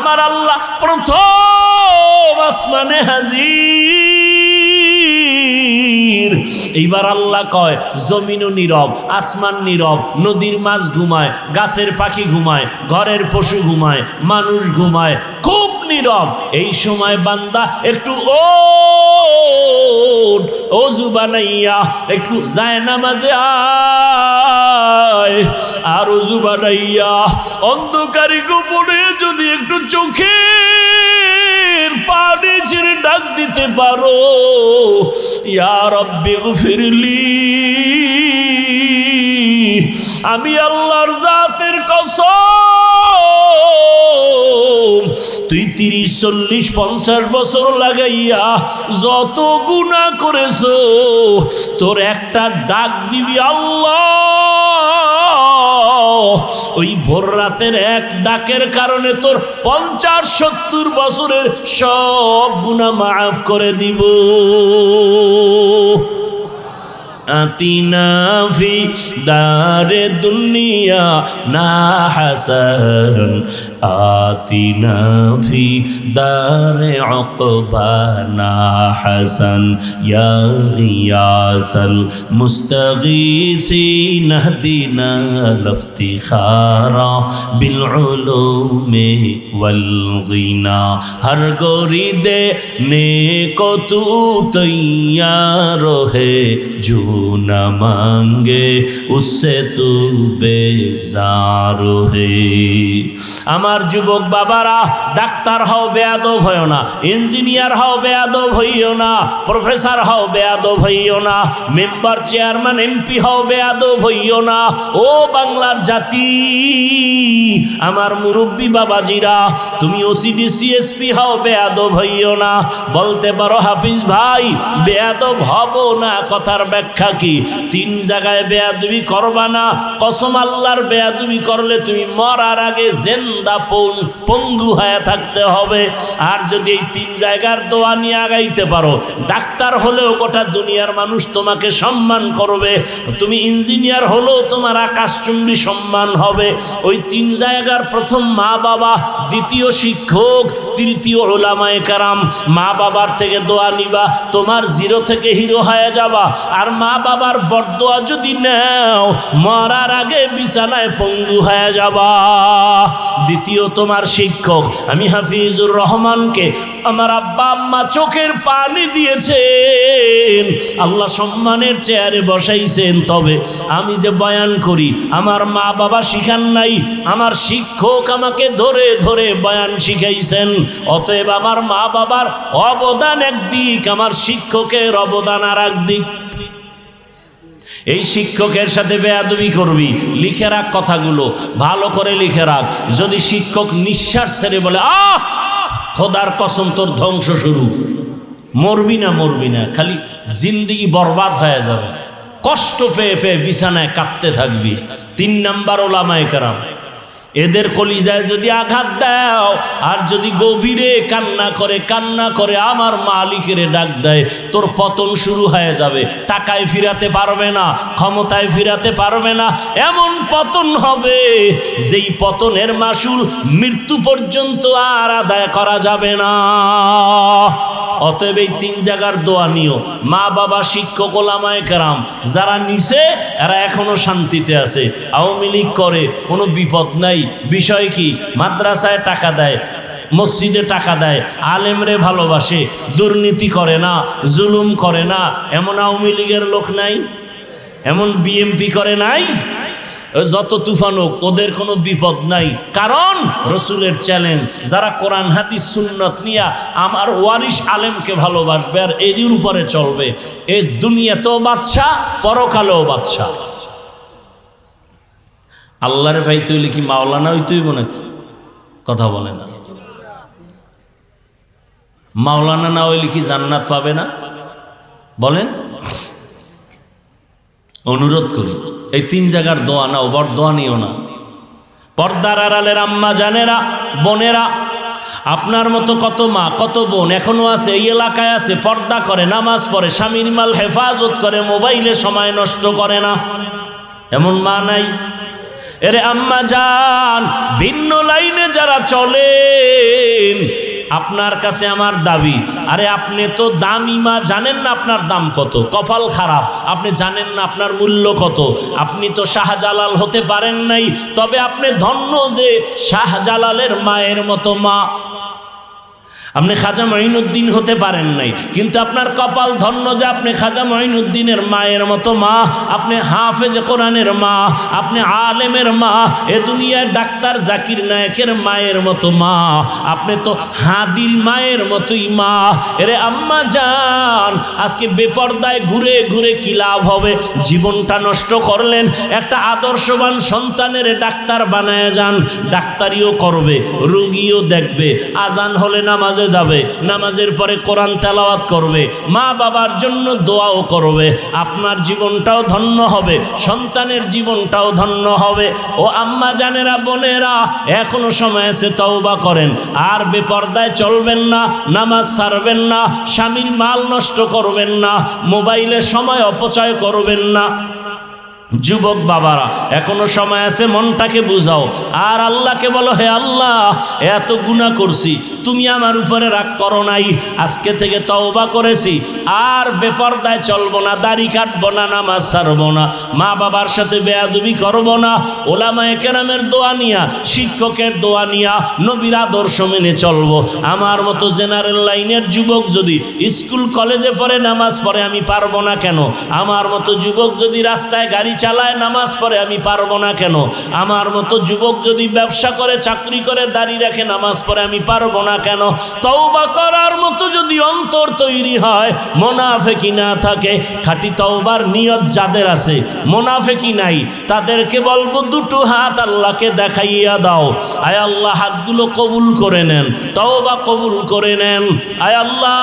আমার আল্লাহ প্রথম আসমানে হাজির। এইবার আল্লাহ কয় জমিনও নীরব, আসমান নীরব, নদীর মাছ ঘুমায়, গাছের পাখি ঘুমায়, ঘরের পশু ঘুমায়, মানুষ ঘুমায়, খুব নীরব। এই সময় বান্দা একটু ওযু বানাইয়া একটু যায় নামাজে আয়, আর ওযু বানাইয়া অন্ধকারে গোপনে যদি একটু চোখের পানি ছেড়ে ডাক দিতে পারো, ইয়া রাব্বি গফিরলি, আমি আল্লাহর জাতের কসম, তুই 30, 40, 50 বছর লাগাইয়া যত গুনাহ করেছো, তোর একটা ডাক দিবি আল্লাহ, ওই ভোর রাতের এক ডাকের কারণে তোর 50-70 বছরের সব গুনাহ মাফ করে দিব। আতিনা ফি দারে দুনিয়া না হাসান, আতিনা ফি দারে উকবা না হাসান, ইয়া গিয়াসাল মুস্তাগীসিন ইহদিনা লিফতিখারা বিল উলুমি ওয়াল গিনা, হর গরিদে নেকো তু তৈয়ার হে, जो न मांगे उससे तू बेजार है। আমার যুবক বাবারা, ডাক্তার হও বেয়াদব হইও না, ইঞ্জিনিয়ার হও বেয়াদব হইও না, প্রফেসর হও বেয়াদব হইও না, মেম্বার চেয়ারম্যান এমপি হও বেয়াদব হইও না। ও বাংলার জাতি, আমার মুরব্বী বাবাজিরা, তুমি ওসিডি সিএসপি হও বেয়াদব হইও না। বলতে পারো হাফিজ ভাই বেয়াদব হব না, কথার ব্যাখ্যা কি? 3 জায়গায় বেয়াদবি করবা না, কসম আল্লাহর, বেয়াদবি করলে তুমি মরার আগে জিন্দা পঙ্গু হয়ে থাকতে হবে। আর যদি এই 3 জায়গার দোয়া নিয়ে আগাইতে পারো, ডাক্তার হলেও গোটা দুনিয়ার মানুষ তোমাকে সম্মান করবে, তুমি ইঞ্জিনিয়ার হলেও তোমার আকাশচুম্বী সম্মান হবে। ওই 3 জায়গার প্রথম মা বাবা, দ্বিতীয় শিক্ষক, তৃতীয় উলামায়ে কেরাম। মা বাবার থেকে দোয়া নিবা, তোমার 0 থেকে হিরো হয়ে যাবা। আর মা বাবার বরদোয়া যদি নাও, মরার আগে বিছানায় পঙ্গু হয়ে যাবা। দ্বিতীয় তোমার শিক্ষক। আমি হাফিজুর রহমানকে আমার আব্বা আম্মা চোখের পানি দিয়েছেন, আল্লাহ সম্মানের চেয়ারে বসাইছেন, তবে আমি যে বয়ান করি আমার মা বাবা শিখান নাই, আমার শিক্ষক আমাকে ধরে ধরে বয়ান শিখাইছেন। অতএব আমার মা বাবার অবদান একদিক, আমার শিক্ষকের অবদান আর একদিক। এই শিক্ষকের সাথে বেয়াদবি করবি, লিখে রাখ কথাগুলো, ভালো করে লিখে রাখ। যদি শিক্ষক নিঃশ্বাস ছেড়ে বলে আহ খোদার কসম তোর ধ্বংস শুরু, মরবি না, খালি জিন্দেগি বরবাদ হয়ে যাবে, কষ্ট পেয়ে পেয়ে বিছানায় কাঁদতে থাকবি। 3 নাম্বার উলামায়ে কেরাম, এদের কলিজায় যদি আঘাত দাও, আর যদি গভীরে কান্না করে আমার মালিকের ডাক দেয়, তোর পতন শুরু হয়ে যাবে। টাকায় ফিরাতে পারবে না, ক্ষমতায় ফিরাতে পারবে না, এমন পতন হবে যেই পতনের মাসুল মৃত্যু পর্যন্ত আর আদায় করা যাবে না। অতএব এই 3 জায়গার দোয়া নিও। মা বাবা, শিক্ষক, উলামায়ে কেরাম যারা নিছে এরা এখনো শান্তিতে আছে। আওয়ামী লীগ করে, কোনো বিপদ নাই। বিষয় কি? মাদ্রাসায় টাকা দেয়, মসজিদে টাকা দেয়, আলেমরে ভালোবাসে, দুর্নীতি করে না, জুলুম করে না। এমন আওয়ামী লীগের লোক নাই? এমন বিএমপি করে নাই? যত তুফান হোক ওদের কোনো বিপদ নাই, কারণ রসুলের চ্যালেঞ্জ, যারা কোরআন হাদিস সুন্নত নিয়া আমার ওয়ারিশ আলেমকে ভালোবাসবে আর এর উপরে চলবে, এই দুনিয়াতেও বাদশাহ, পরকালেও বাদশাহ। আল্লাহরে ভাই তুই কি মাওলানা হইতেই মনে কথা বলে না? মাওলানা না হইলে কি জান্নাত পাবে না? বলেন, অনুরোধ করি এই 3 জায়গার দোয়া নাও, বড় দোয়া নিও না। পর্দার আড়ালের আম্মা জানেরা, বোনেরা, আপনার মতো কত মা কত বোন এখনো আছে, এই এলাকায় আছে, পর্দা করে, নামাজ পড়ে, স্বামীর মাল হেফাজত করে, মোবাইলে সময় নষ্ট করে না, এমন মা নাই? এরে আম্মা জান, ভিন্ন লাইনে যারা চলে আপনার কাছে আমার দাবি, আরে আপনি তো দামি মা জানেন না আপনার দাম কত, কপাল খারাপ, আপনি জানেন না আপনার মূল্য কত। আপনি তো শাহজালাল হতে পারেন নাই, তবে আপনি ধন্য যে শাহজালালের মায়ের মতো মা। আপনি খাজা মঈনুদ্দিন হতে পারেন নাই, কিন্তু আপনার কপাল ধন্য যে আপনি খাজা মঈনুদ্দিনের মায়ের মতো মা, আপনি হাফেজ কোরআনের মা, আপনি আলেমের মা, এ দুনিয়ার ডাক্তার জাকির নায়েকের মায়ের মতো মা, আপনি তো হাদির মায়ের মতোই মা। এরে আম্মা জান, আজকে বেপর্দায় ঘুরে ঘুরে কি লাভ হবে? জীবনটা নষ্ট করলেন। একটা আদর্শবান সন্তানের ডাক্তার বানায় যান, ডাক্তারিও করবে, রোগীও দেখবে, আজান হলে নামাজ যাবে, নামাজের পরে কোরআন তেলাওয়াত করবে, মা বাবার জন্য দোয়াও করবে। আপনার জীবনটাও ধন্য হবে, সন্তানের জীবনটাও ধন্য হবে। ও আম্মা জানেরা, বোনেরা, এখনো সময় আছে, তওবা করেন। আর বেপর্দায় চলবেন না, নামাজ ছাড়বেন না, স্বামীর মাল নষ্ট করবেন না, মোবাইলে সময় অপচয় করবেন না। যুবক বাবারা, এখনো সময় আছে, মনটাকে বুঝাও আর আল্লাহকে বলো, হে আল্লাহ, এত গুনাহ করছি, তুমি আমার উপরে রাগ করো নাই, আজকে থেকে তওবা করেছি, আর বেপরদায় চলবো না, দাড়ি কাটবো না, নামাজ ছাড়বো না, মা বাবার সাথে বেয়াদবি করবো না, ওলামায়ে কেরামের দোয়া নিয়া, শিক্ষকের দোয়া নিয়া, নবীর আদর্শ মেনে চলবো। আমার মতো জেনারেল লাইনের যুবক যদি স্কুল কলেজে পড়ে নামাজ পড়ে, আমি পারবো না কেন? আমার মতো যুবক যদি রাস্তায় গাড়ি চালায়, নামাজ পড়ে, আমি পারবো না কেন? আমার মতো যুবক যদি ব্যবসা করে, চাকরি করে, দাড়ি রাখে, নামাজ পড়ে, আমি পারবো না কেন? তওবা করার মতো যদি অন্তর তৈরি হয়, মুনাফিকি না থাকে, খাঁটি তওবার নিয়ত যাদের আছে, মুনাফিকি নাই, তাদেরকে বলবো দুটো হাত আল্লাহকে দেখাইয়া দাও। আয় আল্লাহ, হাতগুলো কবুল করে নেন, তওবা কবুল করে নেন। আয় আল্লাহ,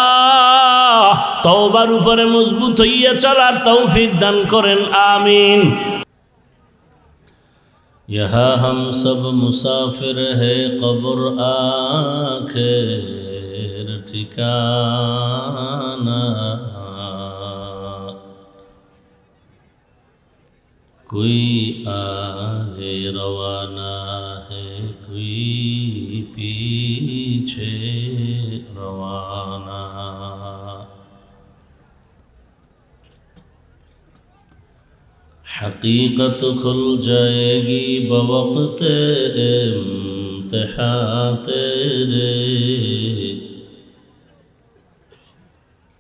তওবার উপরে মজবুত হইয়া চলার তৌফিক দান করেন, আমিন। यहाँ हम सब मुसाफिर है, कब्र आखिर ठिकाना, कोई आगे रवाना है, कोई पीछे रवाना। हकीकत खुल जाएगी बवक्त इम्तिहान तेरे,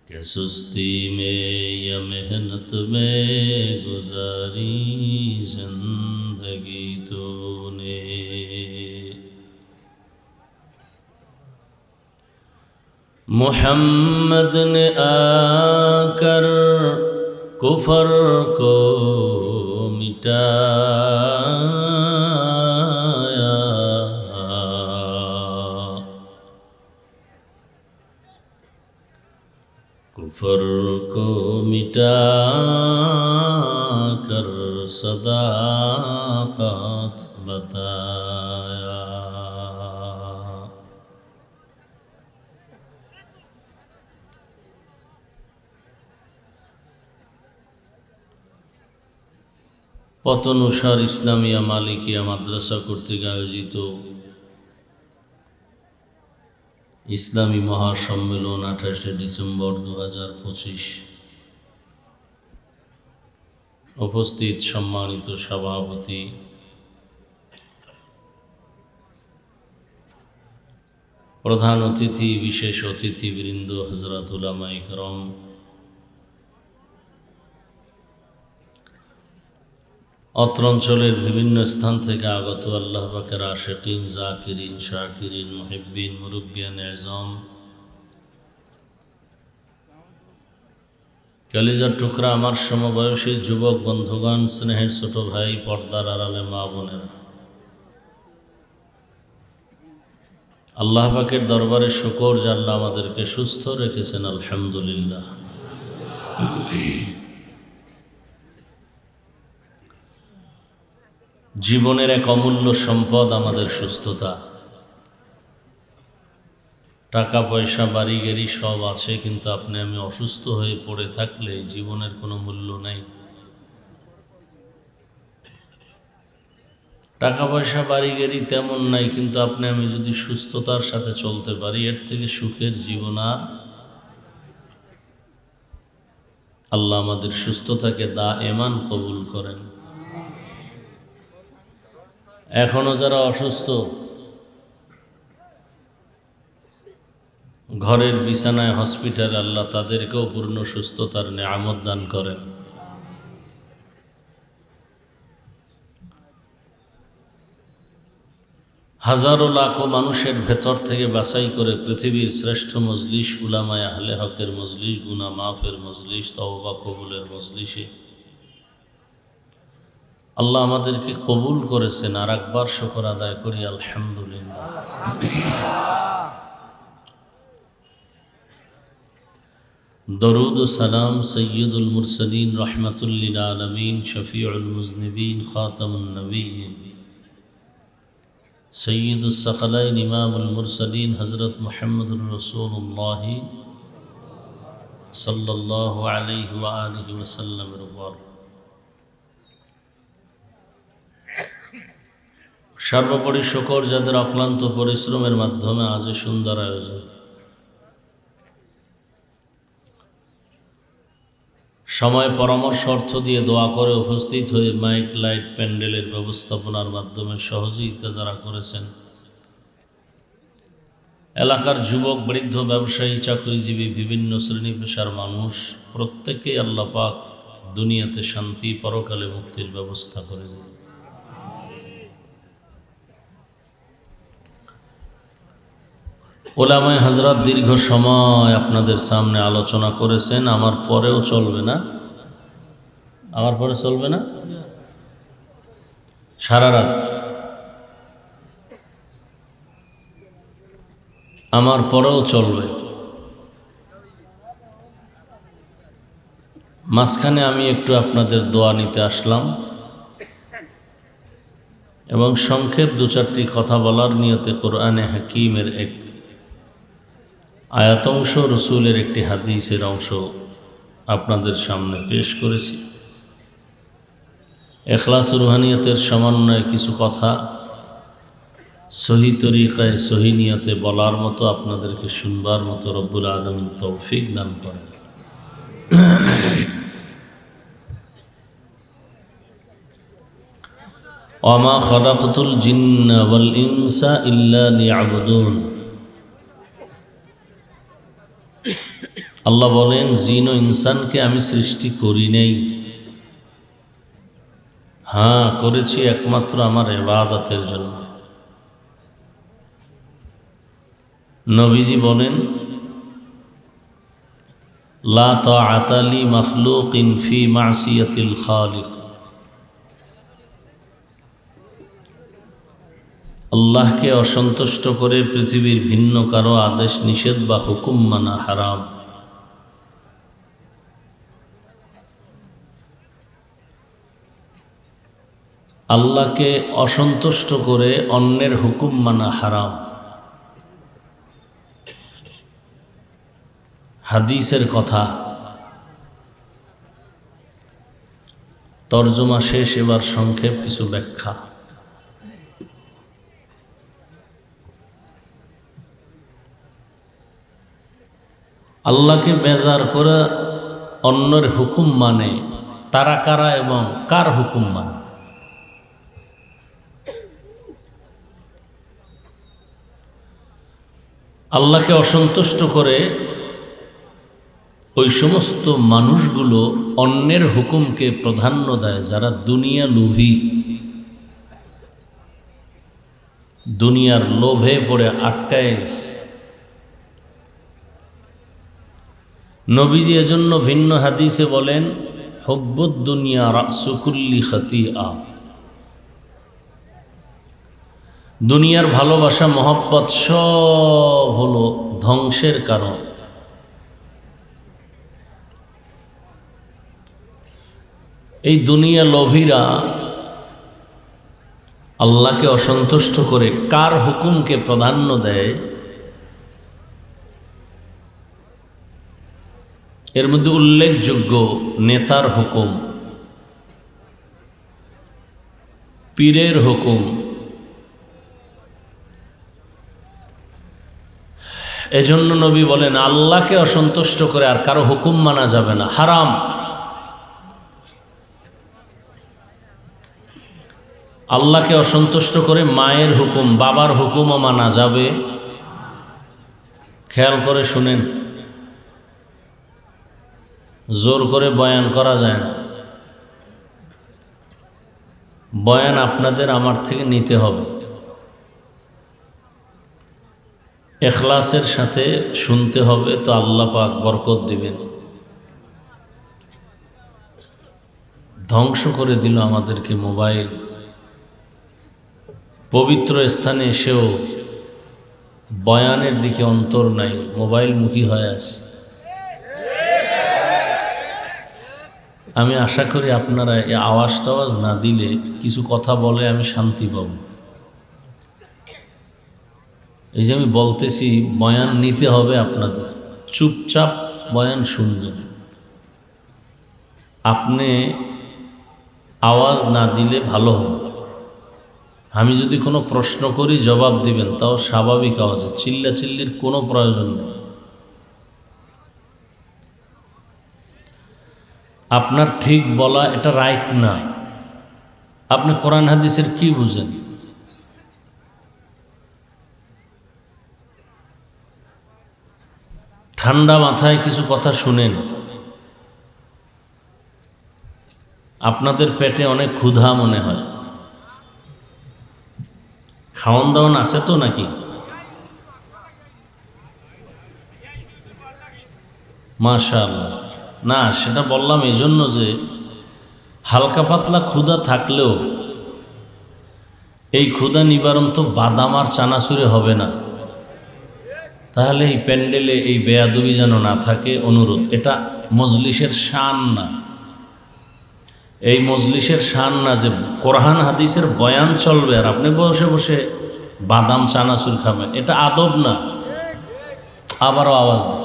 कि सुस्ती में या मेहनत में गुजारी जिंदगी तूने। मुहम्मद ने आकर कुफर को मिटाया, कुफर को मिटाकर सदाकत बताया। পতনুসার ইসলামিয়া মালিকিয়া মাদ্রাসা কর্তৃক আয়োজিত ইসলামী মহাসম্মেলন 28শে ডিসেম্বর 2025। উপস্থিত সম্মানিত সভাপতি, প্রধান অতিথি, বিশেষ অতিথিবৃন্দ, হযরত উলামায়ে কেরাম, অত্র অঞ্চলের বিভিন্ন স্থান থেকে আগত আল্লাহ পাকের আশিকিন, জাকিরিন, শাকিরিন, মুহিব্বিন, মুরব্বিয়ান আযম, কলিজার টুকরা আমার সমবয়সী যুবক বন্ধুগণ, স্নেহের ছোট ভাই, পর্দার আড়ালে মা বোনেরা, আল্লাহ পাকের দরবারে শুকর যে আল্লাহ আমাদেরকে সুস্থ রেখেছেন, আলহামদুলিল্লাহ। জীবনের এক অমূল্য সম্পদ আমাদের সুস্থতা। টাকা পয়সা, বাড়ি গাড়ি সব আছে, কিন্তু আপনি আমি অসুস্থ হয়ে পড়ে থাকলে জীবনের কোনো মূল্য নাই। টাকা পয়সা বাড়ি গাড়ি তেমন নাই, কিন্তু আপনি আমি যদি সুস্থতার সাথে চলতে পারি, এর থেকে সুখের জীবন আর আল্লাহ আমাদের সুস্থতাকে দায়েমান কবুল করেন। এখনো যারা অসুস্থ, ঘরের বিছানায়, হসপিটালে, আল্লাহ তাদেরকেও পূর্ণ সুস্থতার নেয়ামত দান করেন। হাজারো লাখো মানুষের ভেতর থেকে বাছাই করে পৃথিবীর শ্রেষ্ঠ মজলিস, উলামায়ে আহলে হকের মজলিস, গুনাহ মাফের মজলিস, তওবা কবুলের মজলিসে আল্লাহ আমাদেরকে কবুল করেছেন। আর একবার শুকর আদায় করি আলহামদুলিল্লাহ। দরুদ ও সালাম সৈয়দুল মুরসালিন, রহমাতুল লিল আলামিন, শফিউল মুজনিবিন, খাতামুন নবিয়্যিন, সৈয়দুস সাকালাইন, ইমামুল মুরসালিন, হযরত মুহাম্মদুর রাসূলুল্লাহ সাল্লাল্লাহু আলাইহি ওয়া আলিহি ওয়াসাল্লামের উপর সর্বোপরি শুকর যাদের অক্লান্ত পরিশ্রমের মাধ্যমে আজ সুন্দর আয়োজন। সময় পরামর্শ অর্থ দিয়ে দোয়া করে উপস্থিত হয়ে মাইক লাইট প্যান্ডেলের ব্যবস্থাপনার মাধ্যমে সহযোগিতা যারা করেছেন, এলাকার যুবক, বৃদ্ধ, ব্যবসায়ী, চাকরিজীবী, বিভিন্ন শ্রেণী পেশার মানুষ প্রত্যেকেই আল্লাহ পাক দুনিয়াতে শান্তি, পরকালে মুক্তির ব্যবস্থা করে দেন। ওলামায়ে হযরত দীর্ঘ সময় আপনাদের সামনে আলোচনা করেছেন। আমার পরেও চলবে না? আমার পরে চলবে না? সারা রাত আমার পরেও চলবে। মাঝখানে আমি একটু আপনাদের দোয়া নিতে আসলাম এবং সংক্ষেপ দু চারটি কথা বলার নিয়তে কোরআনে হাকিমের এক আয়াতংশ, রসুলের একটি হাদিসের অংশ আপনাদের সামনে পেশ করেছি। ইখলাস রুহানিয়তের সমন্বয়ে কিছু কথা সহি তরিকায়, সহি নিয়তে বলার মতো, আপনাদেরকে শুনবার মতো রব্বুল আলামিন তৌফিক দান করেন। ওয়ামা খালাকতুল জিন্না ওয়াল ইনসা ইল্লা লিয়াবুদুন। আল্লাহ বলেন, জিন ও ইনসানকে আমি সৃষ্টি করি নাই, হ্যাঁ করেছি একমাত্র আমার ইবাদতের জন্য। নবীজি বলেন, লা তাআতা লি মাখলুকিন ফি মাসিয়াতিল খালিক। আল্লাহকে অসন্তুষ্ট করে পৃথিবীর ভিন্ন কারো আদেশ নিষেধ বা হুকুম মানা হারাম। আল্লাহকে অসন্তুষ্ট করে অন্যের হুকুম মানা হারাম। হাদিসের কথা, তরজমা শেষ, এবার সংক্ষেপ কিছু ব্যাখ্যা। আল্লাহকে বেজার করে অন্যের হুকুম মানে তারা কারা এবং কার হুকুম মানে? আল্লাহকে অসন্তুষ্ট করে ওই সমস্ত মানুষগুলো অন্যের হুকুমকে প্রাধান্য দেয় যারা দুনিয়া লোভী, দুনিয়ার লোভে পড়ে আটকায় গেছে। নবীজি এজন্য ভিন্ন হাদিসে বলেন, হুব্বুদ দুনিয়া রাসু কুল্লি খাতিআ। দুনিয়ার ভালোবাসা, মহব্বত সব হলো ধ্বংসের কারণ। এই দুনিয়া লোভীরা আল্লাহকে অসন্তুষ্ট করে কার হুকুমকে প্রাধান্য দেয়? এর মধ্যে উল্লেখযোগ্য নেতার হুকুম, পীরের হুকুম, এজন্য নবী বলেন আল্লাহকে অসন্তুষ্ট করে আর কারো হুকুম মানা যাবে না, হারাম। আল্লাহকে অসন্তুষ্ট করে মায়ের হুকুম, বাবার হুকুমও মানা যাবে। খেয়াল করে শুনেন, জোর করে বয়ান করা যায় না। বয়ান আপনাদের আমার থেকে নিতে হবে, ইখলাসের সাথে শুনতে হবে, তো আল্লাহ পাক বরকত দিবেন। ধ্বংস করে দিল আমাদেরকে মোবাইল। পবিত্র স্থানে এসেও বয়ানের দিকে অন্তর নাই, মোবাইলমুখী হয়ে আছে। আমি আশা করি আপনারা এই আওয়াজ টাওয়াজ না দিলে, কিছু কথা বলে আমি শান্তি পাব। এই যে আমি বলতেছি, বয়ান নিতে হবে আপনাদের, চুপচাপ বয়ান শুনবেন। আপনি আওয়াজ না দিলে ভালো হবে। আমি যদি কোনো প্রশ্ন করি জবাব দিবেন, তাও স্বাভাবিক আওয়াজে, চিল্লাচিল্লির কোনো প্রয়োজন নেই। আপনার ঠিক বলা এটা রাইট না। আপনি কোরআন হাদিসের কি বুঝেন? ঠান্ডা মাথায় কিছু কথা শুনেন। আপনাদের পেটে অনেক ক্ষুধা মনে হয়, খাওয়ান দাওয়ান আছে তো নাকি? মাশাআল্লাহ। না, সেটা বললাম এই জন্য যে হালকা পাতলা ক্ষুধা থাকলেও এই ক্ষুধা নিবারণ তো বাদাম আর চানাচুরে হবে না। তাহলে এই প্যান্ডেলে এই বেয়াদবি যেন না থাকে, অনুরোধ। এটা মজলিসের শান না, এই মজলিসের শান না যে কোরআন হাদিসের বয়ান চলবে আর আপনি বসে বসে বাদাম চানাচুর খাবেন। এটা আদব না। আবারও আওয়াজ দেয়,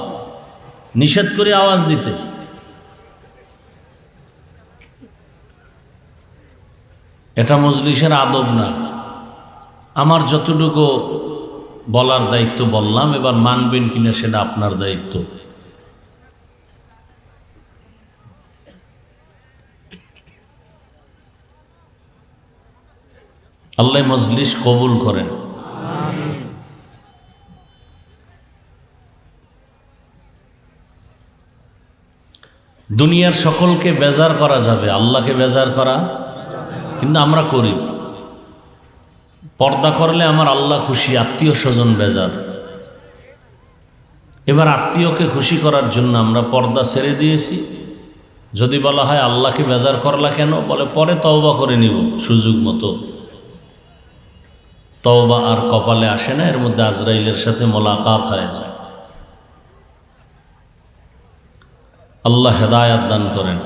নিষেধ করে আওয়াজ দিতে। এটা মজলিসের আদব না। আমার যতটুকু বলার দায়িত্ব বললাম, এবার মানবেন কিনা সেটা আপনার দায়িত্ব। আল্লাহ মজলিস কবুল করেন। দুনিয়ার সকলকে বেজার করা যাবে, আল্লাহকে বেজার করা কিন্তু আমরা করি। পর্দা করলে আমার আল্লাহ খুশি, আত্মীয় স্বজন বেজার। এবার আত্মীয়কে খুশি করার জন্য আমরা পর্দা ছেড়ে দিয়েছি। যদি বলা হয় আল্লাহকে বেজার করলা কেন, বলে পরে তওবা করে নিব সুযোগ মতো। তওবা আর কপালে আসে না, এর মধ্যে আজরাইলের সাথে মোলাকাত হয়ে যায়। আল্লাহ হেদায়াত দান করেন।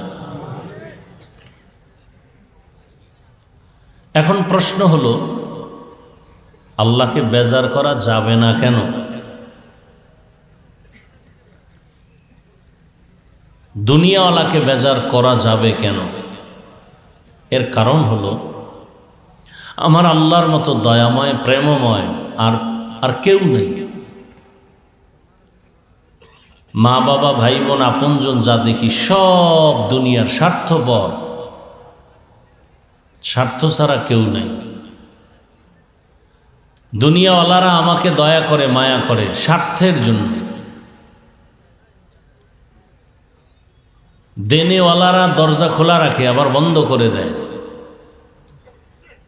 এখন প্রশ্ন হলো, আল্লাহকে বেজার করা যাবে না কেন? দুনিয়াওয়ালাকে বেজার করা যাবে কেন? এর কারণ হলো, আমার আল্লাহর মতো দয়াময় প্রেমময় আর কেউ নেই। মা বাবা ভাই বোন আপনজন যা দেখি সব দুনিয়ার স্বার্থপর, স্বার্থ ছাড়া কেউ নেই। দুনিয়াওয়ালারা আমাকে দয়া করে মায়া করে স্বার্থের জন্য, দেনেওয়ালারা দরজা খোলা রাখে আবার বন্ধ করে দেয়।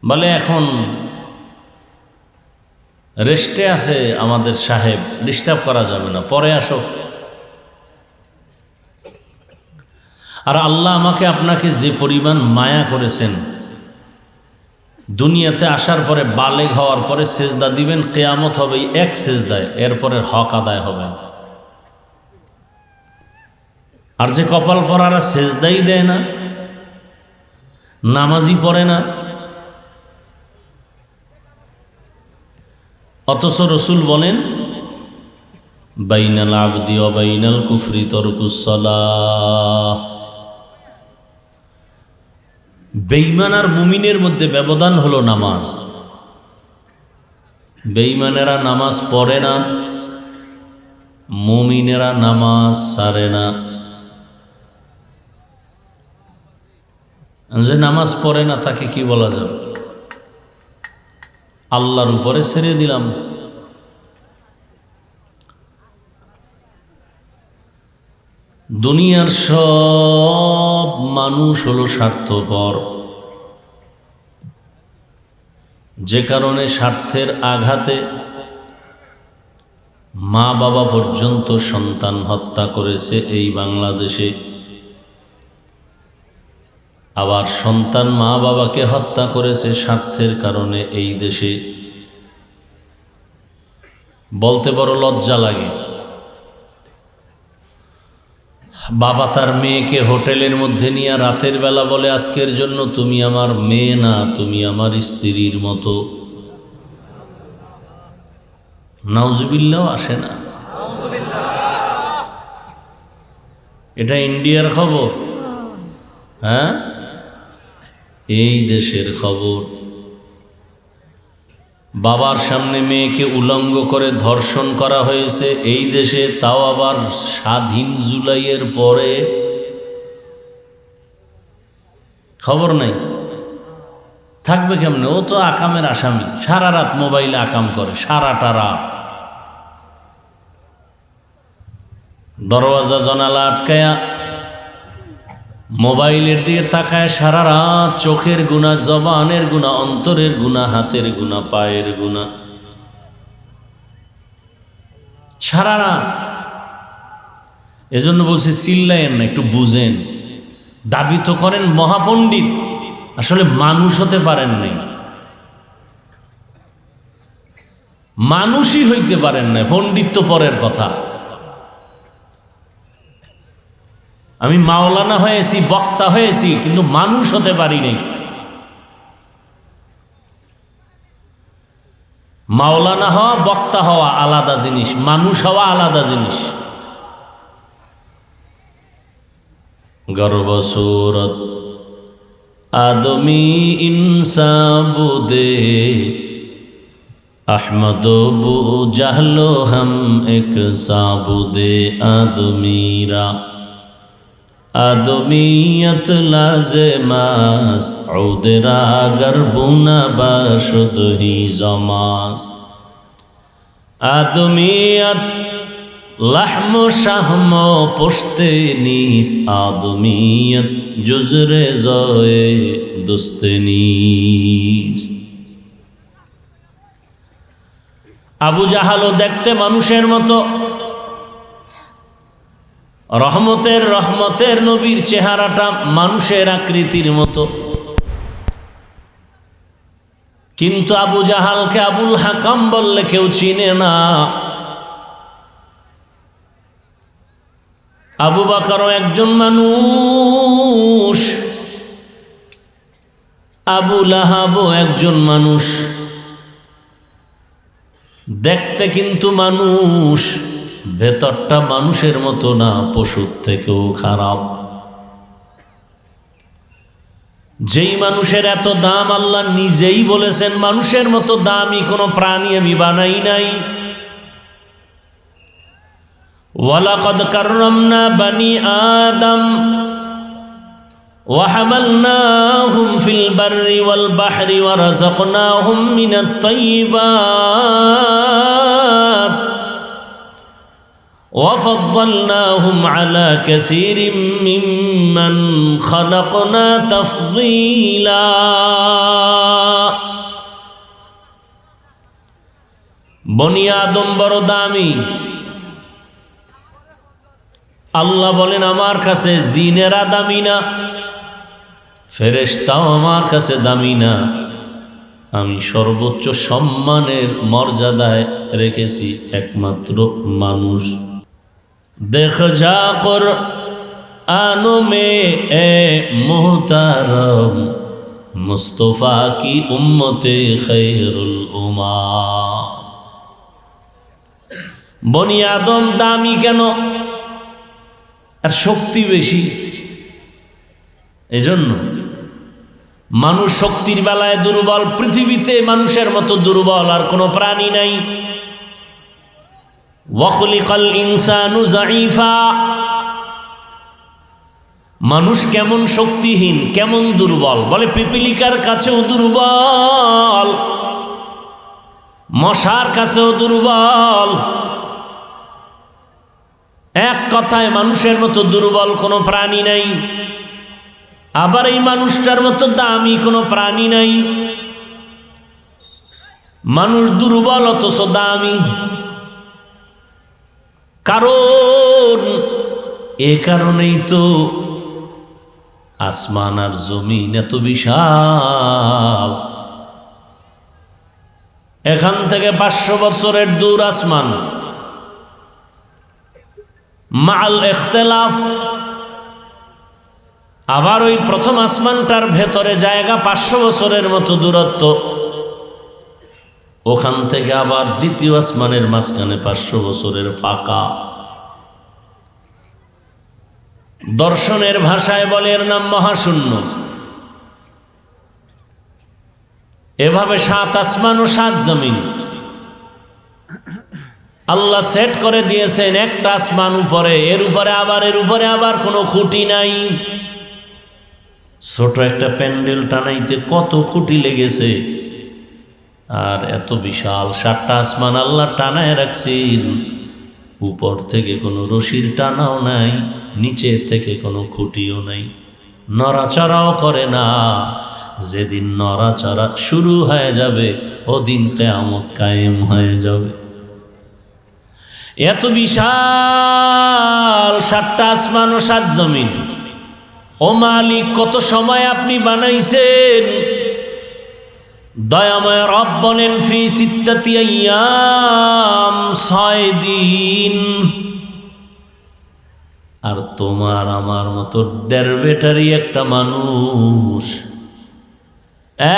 বলে এখন রেস্টে আছে আমাদের সাহেব, ডিস্টার্ব করা যাবে না, পরে আসো। আর আল্লাহ আমাকে আপনাকে যে পরিমাণ মায়া করেছেন, দুনিয়াতে আসার পরে বালেগ হওয়ার পরে সেজদা দিবেন, কিয়ামত হবে এক সেজদায়, এরপরে হক আদায় হবে না। আর যে কপাল পরারা সেজদাই দেয় না, নামাজই পড়ে না, অথচ রসুল বলেন বাইনাল আবদি ওয়া বাইনাল কুফরি তরকুস সালাহ। বেঈমান আর মুমিনের মধ্যে ব্যবধান হলো নামাজ। বেঈমানেরা নামাজ পড়ে না, মুমিনেরা নামাজ ছাড়ে না। যে নামাজ পড়ে না তাকে কি বলা যাবে? আল্লাহর উপরে ছেড়ে দিলাম। দুনিয়ার সব মানুষ হলো স্বার্থপর, যে কারণে স্বার্থের আঘাতে মা বাবা পর্যন্ত সন্তান হত্যা করেছে এই বাংলাদেশে। আবার সন্তান মা বাবাকে হত্যা করেছে স্বার্থের কারণে এই দেশে। বলতে বড় লজ্জা লাগে। বাবা তার মেয়েকে হোটেলের মধ্যে নিয়ে রাতের বেলা বলে, আজকের জন্য তুমি আমার মেয়ে না, তুমি আমার স্ত্রীর মতো। নাউজুবিল্লাহ আসে না? এটা ইন্ডিয়ার খবর, হ্যাঁ, এই দেশের খবর। বাবার সামনে মেয়েকে উলঙ্গ করে ধর্ষণ করা হয়েছে এই দেশে, তাও আবার স্বাধীন জুলাইয়ের পরে। খবর নাই, থাকবে কেমনে? ও তো আকামের আসামি, সারা রাত মোবাইলে আকাম করে, সারাটা রাত। দরওয়াজা জানালা আটকায়া মোবাইলের দিকে তাকায় সারা রাত, চোখের গুনাহ, জবানের গুনাহ, অন্তরের গুনাহ, হাতের গুনাহ, পায়ের গুনাহ, সারা রাত। এজন্য বলছি চিল্লায়েন না, একটু বুঝেন। দাবি তো করেন মহাপণ্ডিত, আসলে মানুষ হতে পারেন নাই, মানুষই হইতে পারেন নাই। পণ্ডিত তো পরের কথা। আমি মাওলানা হয়েছি, বক্তা হয়েছি, কিন্তু মানুষ হতে পারি নাই। মাওলানা হওয়া, বক্তা হওয়া আলাদা জিনিস, মানুষ হওয়া আলাদা জিনিস। গর্ব সুরত আদমি ইনসাবুদে আহমদ বু জাহলো হম এক সাবুদে আদমিরা আদমিয়ত লাজেমাস উদরা গরবুনা বাশুদ হি জমাস আদমিয়ত লাহম শাহম পোশতে নিস আদমিয়ত জুজরে জয়ে দুস্তে নিস। আবু জাহালও দেখতে মানুষের মতো, রহমতের নবীর চেহারাটা মানুষের আকৃতির মতো, কিন্তু আবু জাহালকে আবুল হাকাম বললে কেউ চিনে না। আবু বকরও একজন মানুষ, আবু লাহাবও একজন মানুষ, দেখতে কিন্তু মানুষ, ভেতরটা মানুষের মতো না, পশুর থেকেও খারাপ। যেই মানুষের এত দাম, আল্লাহ নিজেই বলেছেন মানুষের মতো দামি কোনো প্রাণী আমি বানাই নাই। ওয়ালাকাদ কাররামনা বানি আদম ওয়া হামালনাহুম ফিল বাররি ওয়াল বাহরি ওয়া রাযাকনাহুম মিনাত তাইয়্যিবাত وفضلناهم على كثير ممن خلقنا تفضيلا। বনি আদম বড় দামি। আল্লাহ বলেন আমার কাছে জিনেরা দামি না, ফেরেশতাও আমার কাছে দামি না, আমি সর্বোচ্চ সম্মানের মর্যাদায় রেখেছি একমাত্র মানুষ। দেখ যা কুরআন মে এ মুহতারম মুস্তফা কি উম্মতে খৈরুল উম্মাহ। বনি আদম দামি কেন? আর শক্তি বেশি, এজন্য মানুষ শক্তির বেলায় দুর্বল, পৃথিবীতে মানুষের মতো দুর্বল আর কোনো প্রাণী নাই। ওয়াখলিকাল ইনসানু যায়ীফা, মানুষ কেমন শক্তিহীন, কেমন দুর্বল, বলে পিপিলিকার কাছেও দুর্বল, মশার কাছেও দুর্বল। এক কথায় মানুষের মতো দুর্বল কোনো প্রাণী নাই। আবার এই মানুষটার মতো দামি কোনো প্রাণী নাই। মানুষ দুর্বল অথচ দামি, কারণ এ কারণেই তো আসমান আর জমিন এত বিশাল। এখান থেকে 500 বছরের দূর আসমান, মাল ইখতিলাফ। আবার ওই প্রথম আসমানটার ভেতরে জায়গা 500 বছরের মতো দূরত্ব, ওখান থেকে আবার দ্বিতীয় আসমানের মাঝখানে 500 বছরের ফাঁকা। দর্শনের ভাষায় বলে এর নাম মহাশূন্য। এভাবে 7 আসমান ও 7 জমিন আল্লাহ সেট করে দিয়েছেন। একটা আসমান উপরে, এর উপরে আবার কোনো খুঁটি নাই। ছোট একটা প্যান্ডেল টানাইতে কত খুঁটি লেগেছে, আর এত বিশাল 7টা আসমান আল্লাহ টানায় রাখছেন। উপর থেকে কোনো রশির টানাও নাই, নিচে থেকে কোনো খুঁটিও নাই, নড়াচড়াও করে না। যেদিন নড়াচড়া শুরু হয়ে যাবে ওদিন কিয়ামত কায়েম হয়ে যাবে। এত বিশাল 7টা আসমান ও 7 জমিন, ও মালিক কত সময় আপনি বানাইছেন। দয়াময় রব বলেন ফি সিত্তাতি আইয়াম, 6 দিন। আর তোমার আমার মতো 1.5 ব্যাটারি একটা মানুষ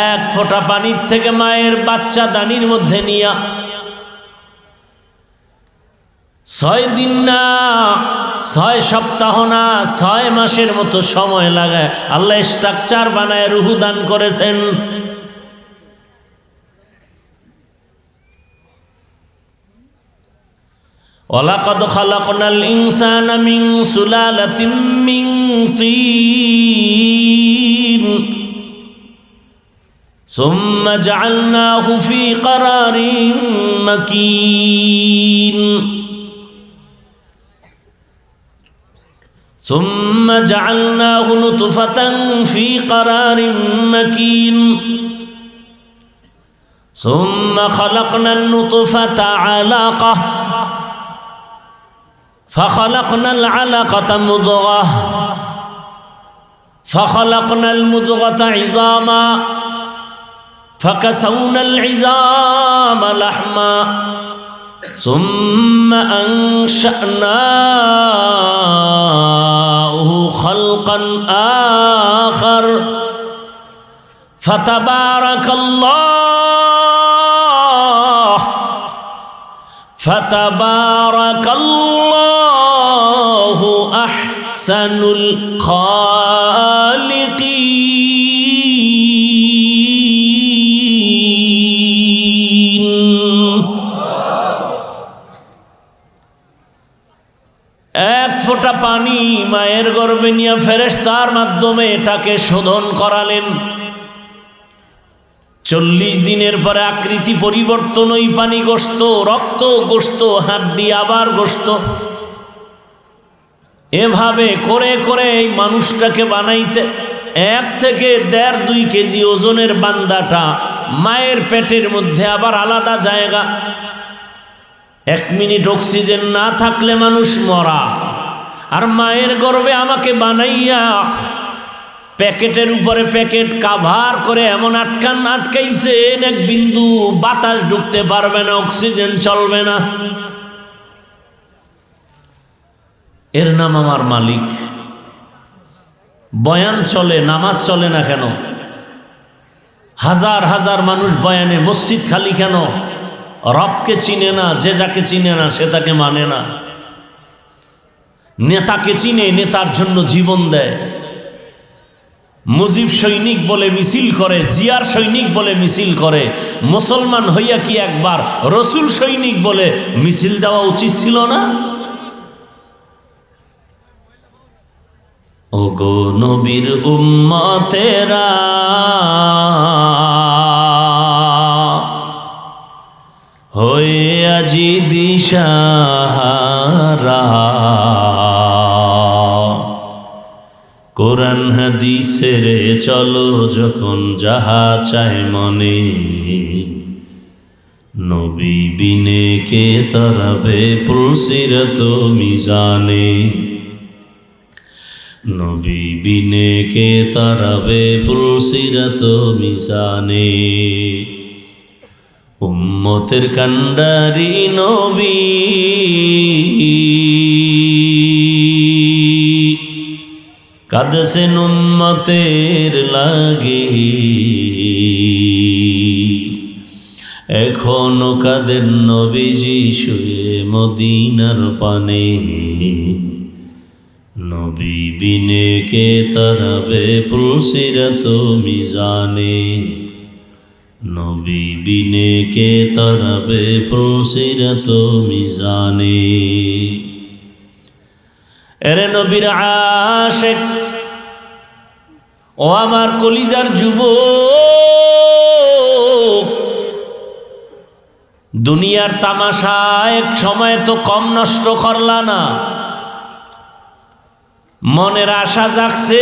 এক ফোঁটা পানির থেকে মায়ের বাচ্চা দানির মধ্যে নিয়া 6 দিন না, 6 সপ্তাহ না, 6 মাসের মতো সময় লাগায় আল্লাহ স্ট্রাকচার বানায় রুহু দান করেছেন। ওয়ালাকাদ খালাকনাল ইনসানা মিন সুলালাতিন মিন তিন সুম্মা জাআলনাহু ফি ক্বারারিন মাকিন সুম্মা জাআলনাহু নুতফাতান ফি ক্বারারিন মাকিন সুম্মা খালাকনান নুতফাতা আলাকাহ فخلقنا العلقة مضغة فخلقنا المضغة عظاما فكسونا العظام لحما ثم أنشأناه خلقا آخر فتبارك الله أحسن الخالقين। এক ফোঁটা পানি মায়ের গর্ভে নিয়ে ফেরেশতার মাধ্যমে এটাকে শোধন করালেন। 40 দিনের পরে আকৃতি পরিবর্তন, ওই পানি গোশত, রক্ত গোশত, হাড্ডি আবার গোশত। এভাবে করে করে এই মানুষটাকে বানাইতে 1 থেকে 1.5-2 কেজি ওজনের বান্দাটা মায়ের পেটের মধ্যে আবার আলাদা জায়গা। 1 মিনিট অক্সিজেন না থাকলে মানুষ মরা। আর মায়ের গর্ভে আমাকে বানাইয়া প্যাকেটের উপরে প্যাকেট কাভার করে এমন আটকাইছেন, 1 বিন্দু বাতাস ঢুকতে পারবে না, অক্সিজেন চলবে না। এর নাম আমার মালিক। বয়ান চলে, নামাজ চলে না কেন? হাজার হাজার মানুষ বয়ানে, মসজিদ খালি কেন? রবকে চিনে না, যে যাকে চিনে না সে তাকে মানে না। নেতাকে চিনে, নেতার জন্য জীবন দেয়। মুজিব সৈনিক বলে মিছিল করে, জিয়ার সৈনিক বলে মিছিল করে, মুসলমান হইয়া কি একবার রসুল সৈনিক বলে মিছিল দেওয়া উচিত ছিল না? ওগো নবীর উম্মতেরা, হয়ে আজি দিশাহারা, কোরআন হাদিসের চলো যখন যাহা চায় মনে, নবী বিনে কে তরাবে পুলসিরাত মিজানে, নবী বিনে কে তরাবে পুলসিরাত মিজানে। উম্মতের কান্ডারি নবী, কাঁদছেন উম্মতের লাগি, এখনো কাঁদেন নবীজি শুয়ে মদিনার পানে, নবী বিনে কে তরাবে পুলসিরাত মিজানে, নবী বিনে কে তরাবে পুলসিরাত মিজানে। এরে নবীর আশিক, ও আমার কলিজার যুবক, দুনিয়ার তামাশা এক সময় তো কম নষ্ট করলা না। মনের আশা জাগছে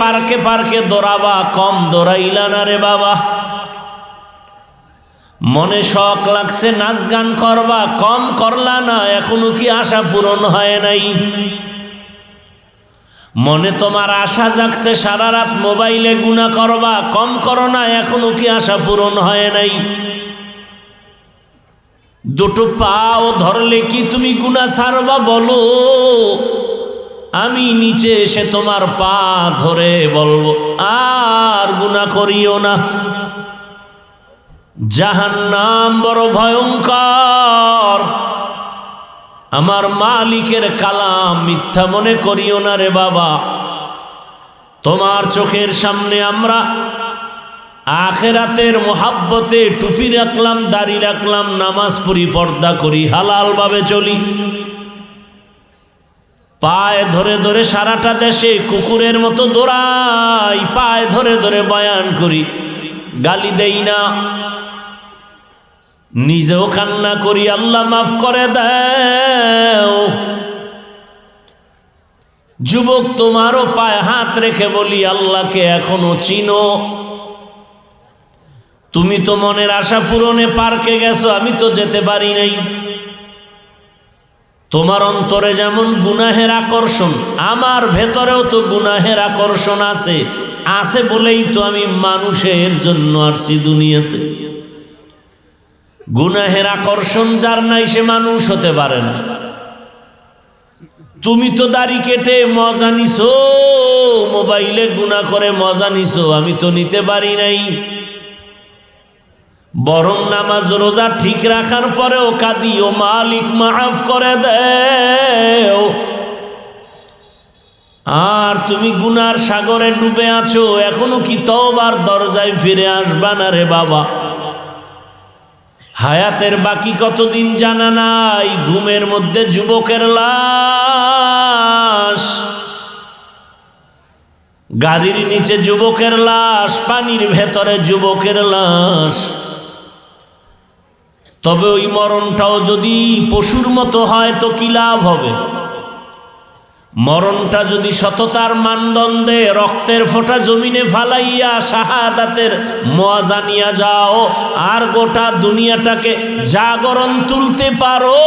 পার্কে পার্কে দৌড়াবা, কম দৌড়াইলা না রে বাবা। মনে শখ লাগছে নাচ গান করবা, কম করলা না, এখনো কি আশা পূরণ হয় নাই? মনে তোমার আশা জাগছে সারা রাত মোবাইলে গুনাহ করবা, কম করো না, এখনো কি আশা পূরণ হয় নাই? দুটো পাও ধরলে কি তুমি গুনাহ ছাড়বা বলো? আমি নিচে এসে তোমার পা ধরে বলবো আর গুনাহ করিও না। জাহান্নাম বড় ভয়ঙ্কর, আমার মালিকের কালাম মিথ্যা মনে করিও না রে বাবা। তোমার চোখের সামনে আমরা আখেরাতের মোহাব্বতে টুপি রাখলাম, দাড়ি রাখলাম, নামাজ পড়ি, পর্দা করি, হালাল ভাবে চলি, পায়ে ধরে ধরে সারাটা দেশে কুকুরের মতো দৌড়াই, পায়ে ধরে ধরে বয়ান করি, গালি দেই না, নিজেও কান্না করি, আল্লাহ মাফ করে দাও। যুবক, তোমারও পায়ে হাত রেখে বলি, আল্লাহকে এখনো চিনো? তুমি তো মনের আশা পূরণে পার্কে গেছো, আমি তো যেতে পারি নাই। তোমার অন্তরে যেমন গুনাহের আকর্ষণ, আমার ভেতরেও তো গুনাহের আকর্ষণ আছে, আছে বলেই তো আমি মানুষের জন্য আসছি দুনিয়াতে। গুনাহের আকর্ষণ যার নাই সে মানুষ হতে পারে না। তুমি তো দাড়ি কেটে মজা নিছো, মোবাইলে গুনাহ করে মজা নিছো, আমি তো নিতে পারি নাই। বরং নামাজ রোজা ঠিক রাখার পরেও কাঁদি, ও মালিক মাফ করে দেও। আর তুমি গুনার সাগরে ডুবে আছো, এখনো কি তওবার দরজায় ফিরে আসবা না রে বাবা? হায়াতের বাকি কতদিন জানা নাই, ঘুমের মধ্যে যুবকের লাশ, গাড়ির নিচে যুবকের লাশ, পানির ভেতরে যুবকের লাশ। তবে ওই মরণটাও যদি পশুর মতো হয় তো কি লাভ হবে? মরণটা যদি সততার মানদণ্ডে রক্তের ফোঁটা জমিনে ফালাইয়া শাহাদাতের মজা নিয়ে যাও, আর গোটা দুনিয়াটাকে জাগরণ তুলতে পারো,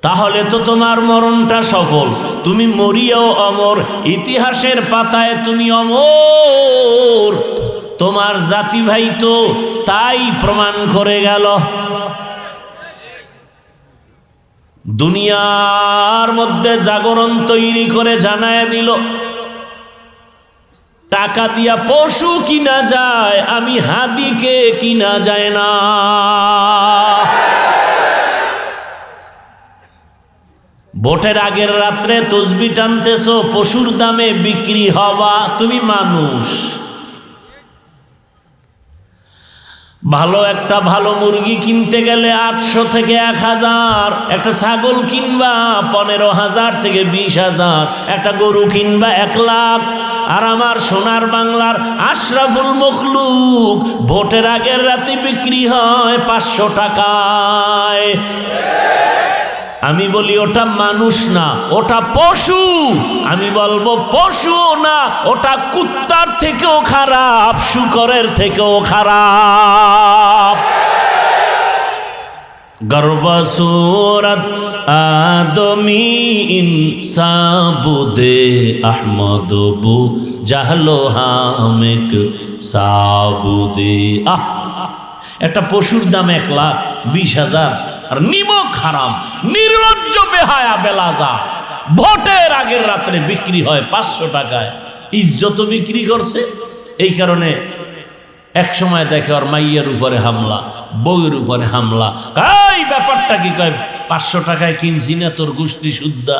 তাহলে তো তোমার মরণটা সফল। তুমি মরিয়াও অমর, ইতিহাসের পাতায় তুমি অমর। তোমার জাতি ভাই তো তাই প্রমাণ করে গেল। দুনিয়ার মধ্যে জাগরণ তৈরি করে জানায় দিল, টাকা দিয়া পশু কিনা যায়, আমি হাদিকে কিনা যায় না। ভোটের আগের রাত্রে তসবি টানতেছো, পশুর দামে বিক্রি হবা। তুমি মানুষ। ভালো মুরগি কিনতে গেলে 800 থেকে 1000, একটা ছাগল কিনবা 15,000 থেকে 20,000, একটা গরু কিনবা 1 লাখ। আর আমার সোনার বাংলার আশরাফুল মখলুক ভোটের আগের রাতে বিক্রি হয় 500 টাকায়। আমি বলি ওটা মানুষ না, ওটা পশু। আমি বলবো পশু না, ওটা কুত্তার থেকেও খারাপ, শূকরের থেকেও খারাপ। গর্বসুরত আদমি ইনসাবুদে আহমদবু জাহলো হামেক সাবুদে। একটা পশুর দাম 1,20,000, আর নিমক হারাম, নির্লজ্জ বেহায়া বেলাজা ভোটের আগের রাত্রে বিক্রি হয় 500 টাকায়। ইজ্জত বিক্রি করছে। এই কারণে এক সময় দেখে ওর মাইয়ের উপরে হামলা, বউয়ের উপরে হামলা। এই ব্যাপারটা কি? কয় 500 টাকায় কিনছি না, তোর গোষ্ঠী শুদ্ধা।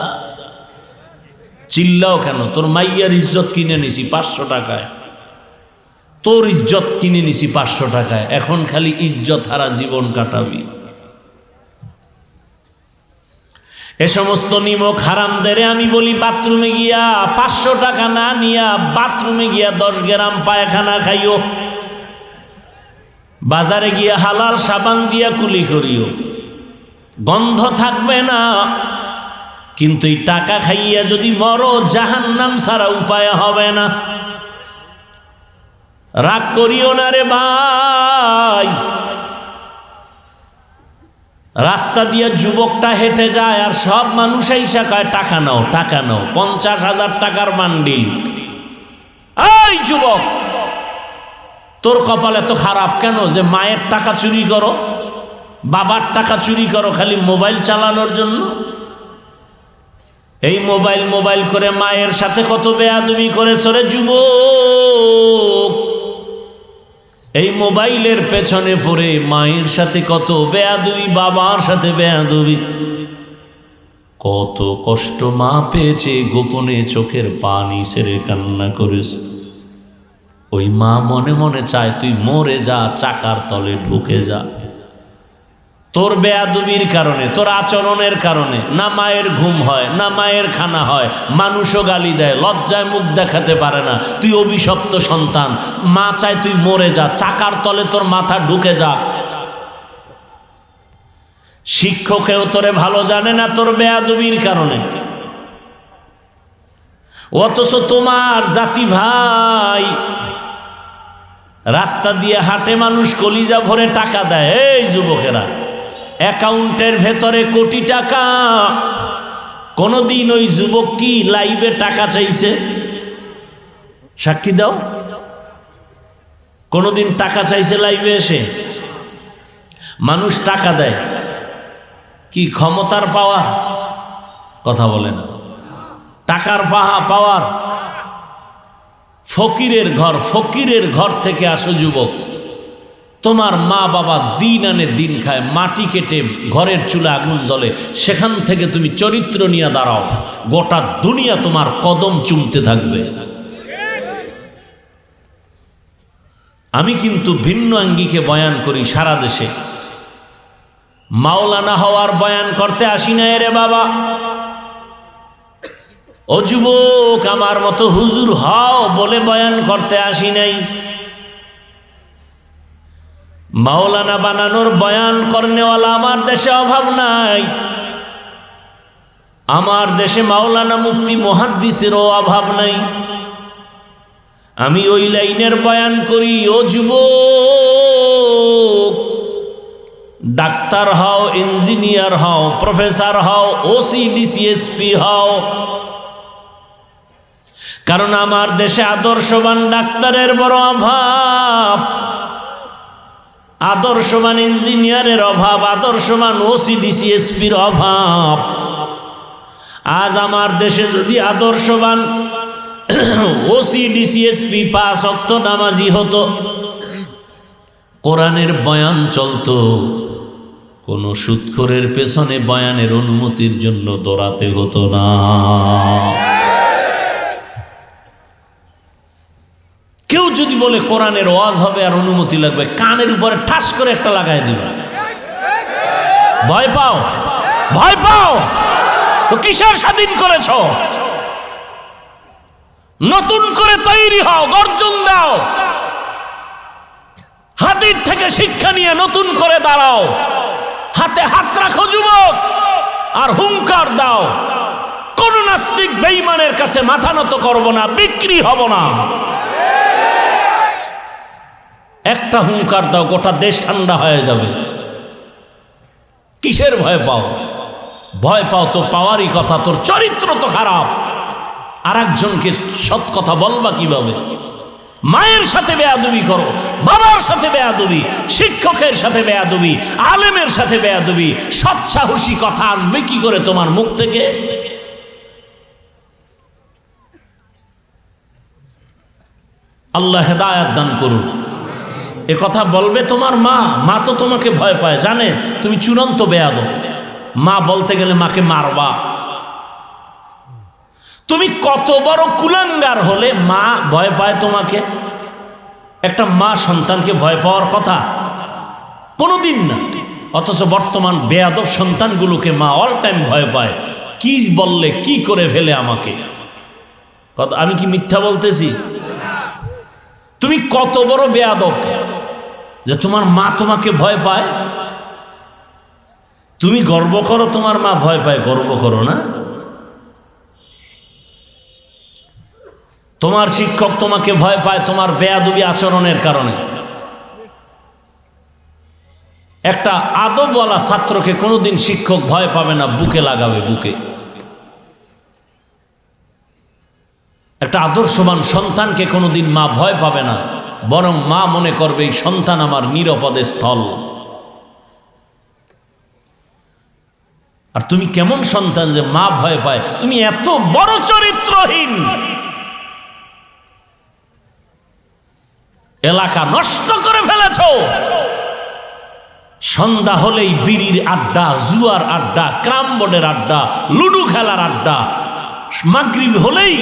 চিল্লাও কেন? তোর মাইয়ার ইজ্জত কিনে নিছি 500 টাকায়, তোর ইজ্জত কিনে নিছি 500 টাকায়। এখন খালি ইজ্জত হারা জীবন কাটাবি। এ সমস্ত নিমক হারামদের আমি বলি বাথরুমে গিয়া 500 টাকা না নিয়া বাথরুমে গিয়া 10 গ্রাম পায়খানা খাইও। বাজারে গিয়া হালাল সাবান দিয়া কুলি করিও, গন্ধ থাকবে না। কিন্তু এই টাকা খাইয়া যদি মরো, জাহান্নাম ছাড়া উপায় হবে না। রাগ করিও না রে ভাই। রাস্তা দিয়ে যুবকটা হেঁটে যায়, আর সব মানুষ আইসা কয় টাকা নাও, টাকা নাও। 50,000 টাকার বান্ডিল। এই যুবক, তোর কপাল এত খারাপ কেন যে মায়ের টাকা চুরি করো, বাবার টাকা চুরি করো খালি মোবাইল চালানোর জন্য? এই মোবাইল করে মায়ের সাথে কত বেয়াদবি করেছ রে যুবক। এই মোবাইলের পেছনে পড়ে মায়ের সাথে কত বেয়াদবি, বাবার সাথে বেয়াদবি। কত কষ্ট মা পেয়েছে, গোপনে চোখের পানি ছেড়ে কান্না করেছে। ওই মা মনে মনে চায় তুই মরে যা, চাকার তলে ঢুকে যা। তোর বেয়াদবির কারণে, তোর আচরণের কারণে না মায়ের ঘুম হয়, না মায়ের খানা হয়, মানুষও গালি দেয়, লজ্জায় মুখ দেখাতে পারে না। তুই অভিশপ্ত সন্তান। মা চায় তুই মরে যা, চাকার তলে তোর মাথা ঢুকে যা। শিক্ষকেও তোরে ভালো জানে না তোর বেয়াদবির কারণে। অথচ তোমার জাতি ভাই রাস্তা দিয়ে হাঁটে, মানুষ কলিজা ভরে টাকা দেয়। এই যুবকেরা, অ্যাকাউন্টের ভেতরে কোটি টাকা। কোনদিন ওই যুবক কি লাইভে টাকা চাইছে? সাক্ষী দাও। কোনদিন টাকা চাইছে লাইভে এসে? মানুষ টাকা দেয় কি ক্ষমতার পাওয়ার? কথা বলে না। টাকার পাওয়ার। ফকিরের ঘর থেকে আসো যুবক। তোমার মা বাবা দিন আনে দিন খায়, মাটি কেটে ঘরের চুলে আগুন জ্বলে, সেখান থেকে তুমি চরিত্র নিয়ে দাঁড়াও, গোটা দুনিয়া তোমার কদম চুমতে থাকবে। আমি কিন্তু ভিন্ন আঙ্গিকে বয়ান করি সারা দেশে। মাওলানা হওয়ার বয়ান করতে আসি না রে বাবা। ও যুবক, আমার মতো হুজুর হও বলে বয়ান করতে আসি নাই। মাওলানা বানানোর বয়ান করনেওয়ালা আমার দেশে অভাব নাই। আমার দেশে মাওলানা মুফতি মুহাদ্দিসেরও অভাব নাই। আমি ওই লাইনের বয়ান করি। ও যুবক, ডাক্তার হও, ইঞ্জিনিয়ার হও, প্রফেসর হও, ওসি ডিসিএসপি হও। কারণ আমার দেশে আদর্শবান ডাক্তারের বড় অভাব, আদর্শবান ইঞ্জিনিয়ারের অভাব, আদর্শবান ওসি ডিসিএসপির অভাব। আজ আমার দেশে যদি আদর্শবান ওসি ডিসিএসপি 5 ওয়াক্ত নামাজি হতো, কোরআনের বয়ান চলতো, কোনো সুদখোরের পেছনে বয়ানের অনুমতির জন্য দৌড়াতে হতো না। কেউ যদি বলে কোরআনের ওয়াজ হবে আর অনুমতি লাগবে, কানের উপরে ঠাস করে একটা লাগাই দিবে। ভয় পাও, ভয় পাও তো কিসের স্বাধীন করেছ? নতুন করে তৈরি হও, গর্জন দাও, হাতির থেকে শিক্ষা নিয়ে নতুন করে দাঁড়াও, হাতে হাত রাখো যুবক, আর হুঙ্কার দাও, কোন নাস্তিক বেঈমানের কাছে মাথা নত করব না, বিক্রি হব না। একটা হুঙ্কার দাও, গোটা দেশ ঠান্ডা হয়ে যাবে। কিসের ভয় পাও? ভয় পাও তো পাওয়ারই কথা, তোর চরিত্র তো খারাপ। আর একজনকে সৎ কথা বলবা কিভাবে? মায়ের সাথে বেয়াদবি করো, বাবার সাথে বেয়াদবি, শিক্ষকের সাথে বেয়াদবি, আলেমের সাথে বেয়াদবি, সৎ সাহসী কথা আসবে কি করে তোমার মুখ থেকে? আল্লাহ হেদায়েত দান করুন। এ কথা বলবে তোমার মা, মা তো তোমাকে ভয় পায়, জানে তুমি চূড়ান্ত বেয়াদব। মা বলতে গেলে মাকে মারবা। তুমি কত বড় কুলাঙ্গার হলে মা ভয় পায় তোমাকে? একটা মা সন্তানকে ভয় পাওয়ার কথা কোনোদিন না। অথচ বর্তমান বেয়াদব সন্তানগুলোকে মা অল টাইম ভয় পায়। কি বললে কি করে ফেলে আমাকে। আমি কি মিথ্যা বলতেছি? তুমি কত বড় বেয়াদব যে তোমার মা তোমাকে ভয় পায়। তুমি গর্ব করো তোমার মা ভয় পায়, গর্ব করো না? তোমার শিক্ষক তোমাকে ভয় পায় তোমার বেয়াদবি আচরণের কারণে। একটা আদবওয়ালা ছাত্রকে কোনোদিন শিক্ষক ভয় পাবে না, বুকে লাগাবে, বুকে। একটা আদর্শবান সন্তানকে কোনোদিন মা ভয় পাবে না, বরং মা মনে করবে এই সন্তান আমার নিরাপদে স্থল। আর তুমি কেমন সন্তান যে মা ভয় পায়? তুমি এত বড় চরিত্রহীন, এলাকা নষ্ট করে ফেলেছ। সন্ধ্যা হলেই বিড়ির আড্ডা, জুয়ার আড্ডা, ক্রাম বোর্ডের আড্ডা, লুডু খেলার আড্ডা, মাগরিব হলেই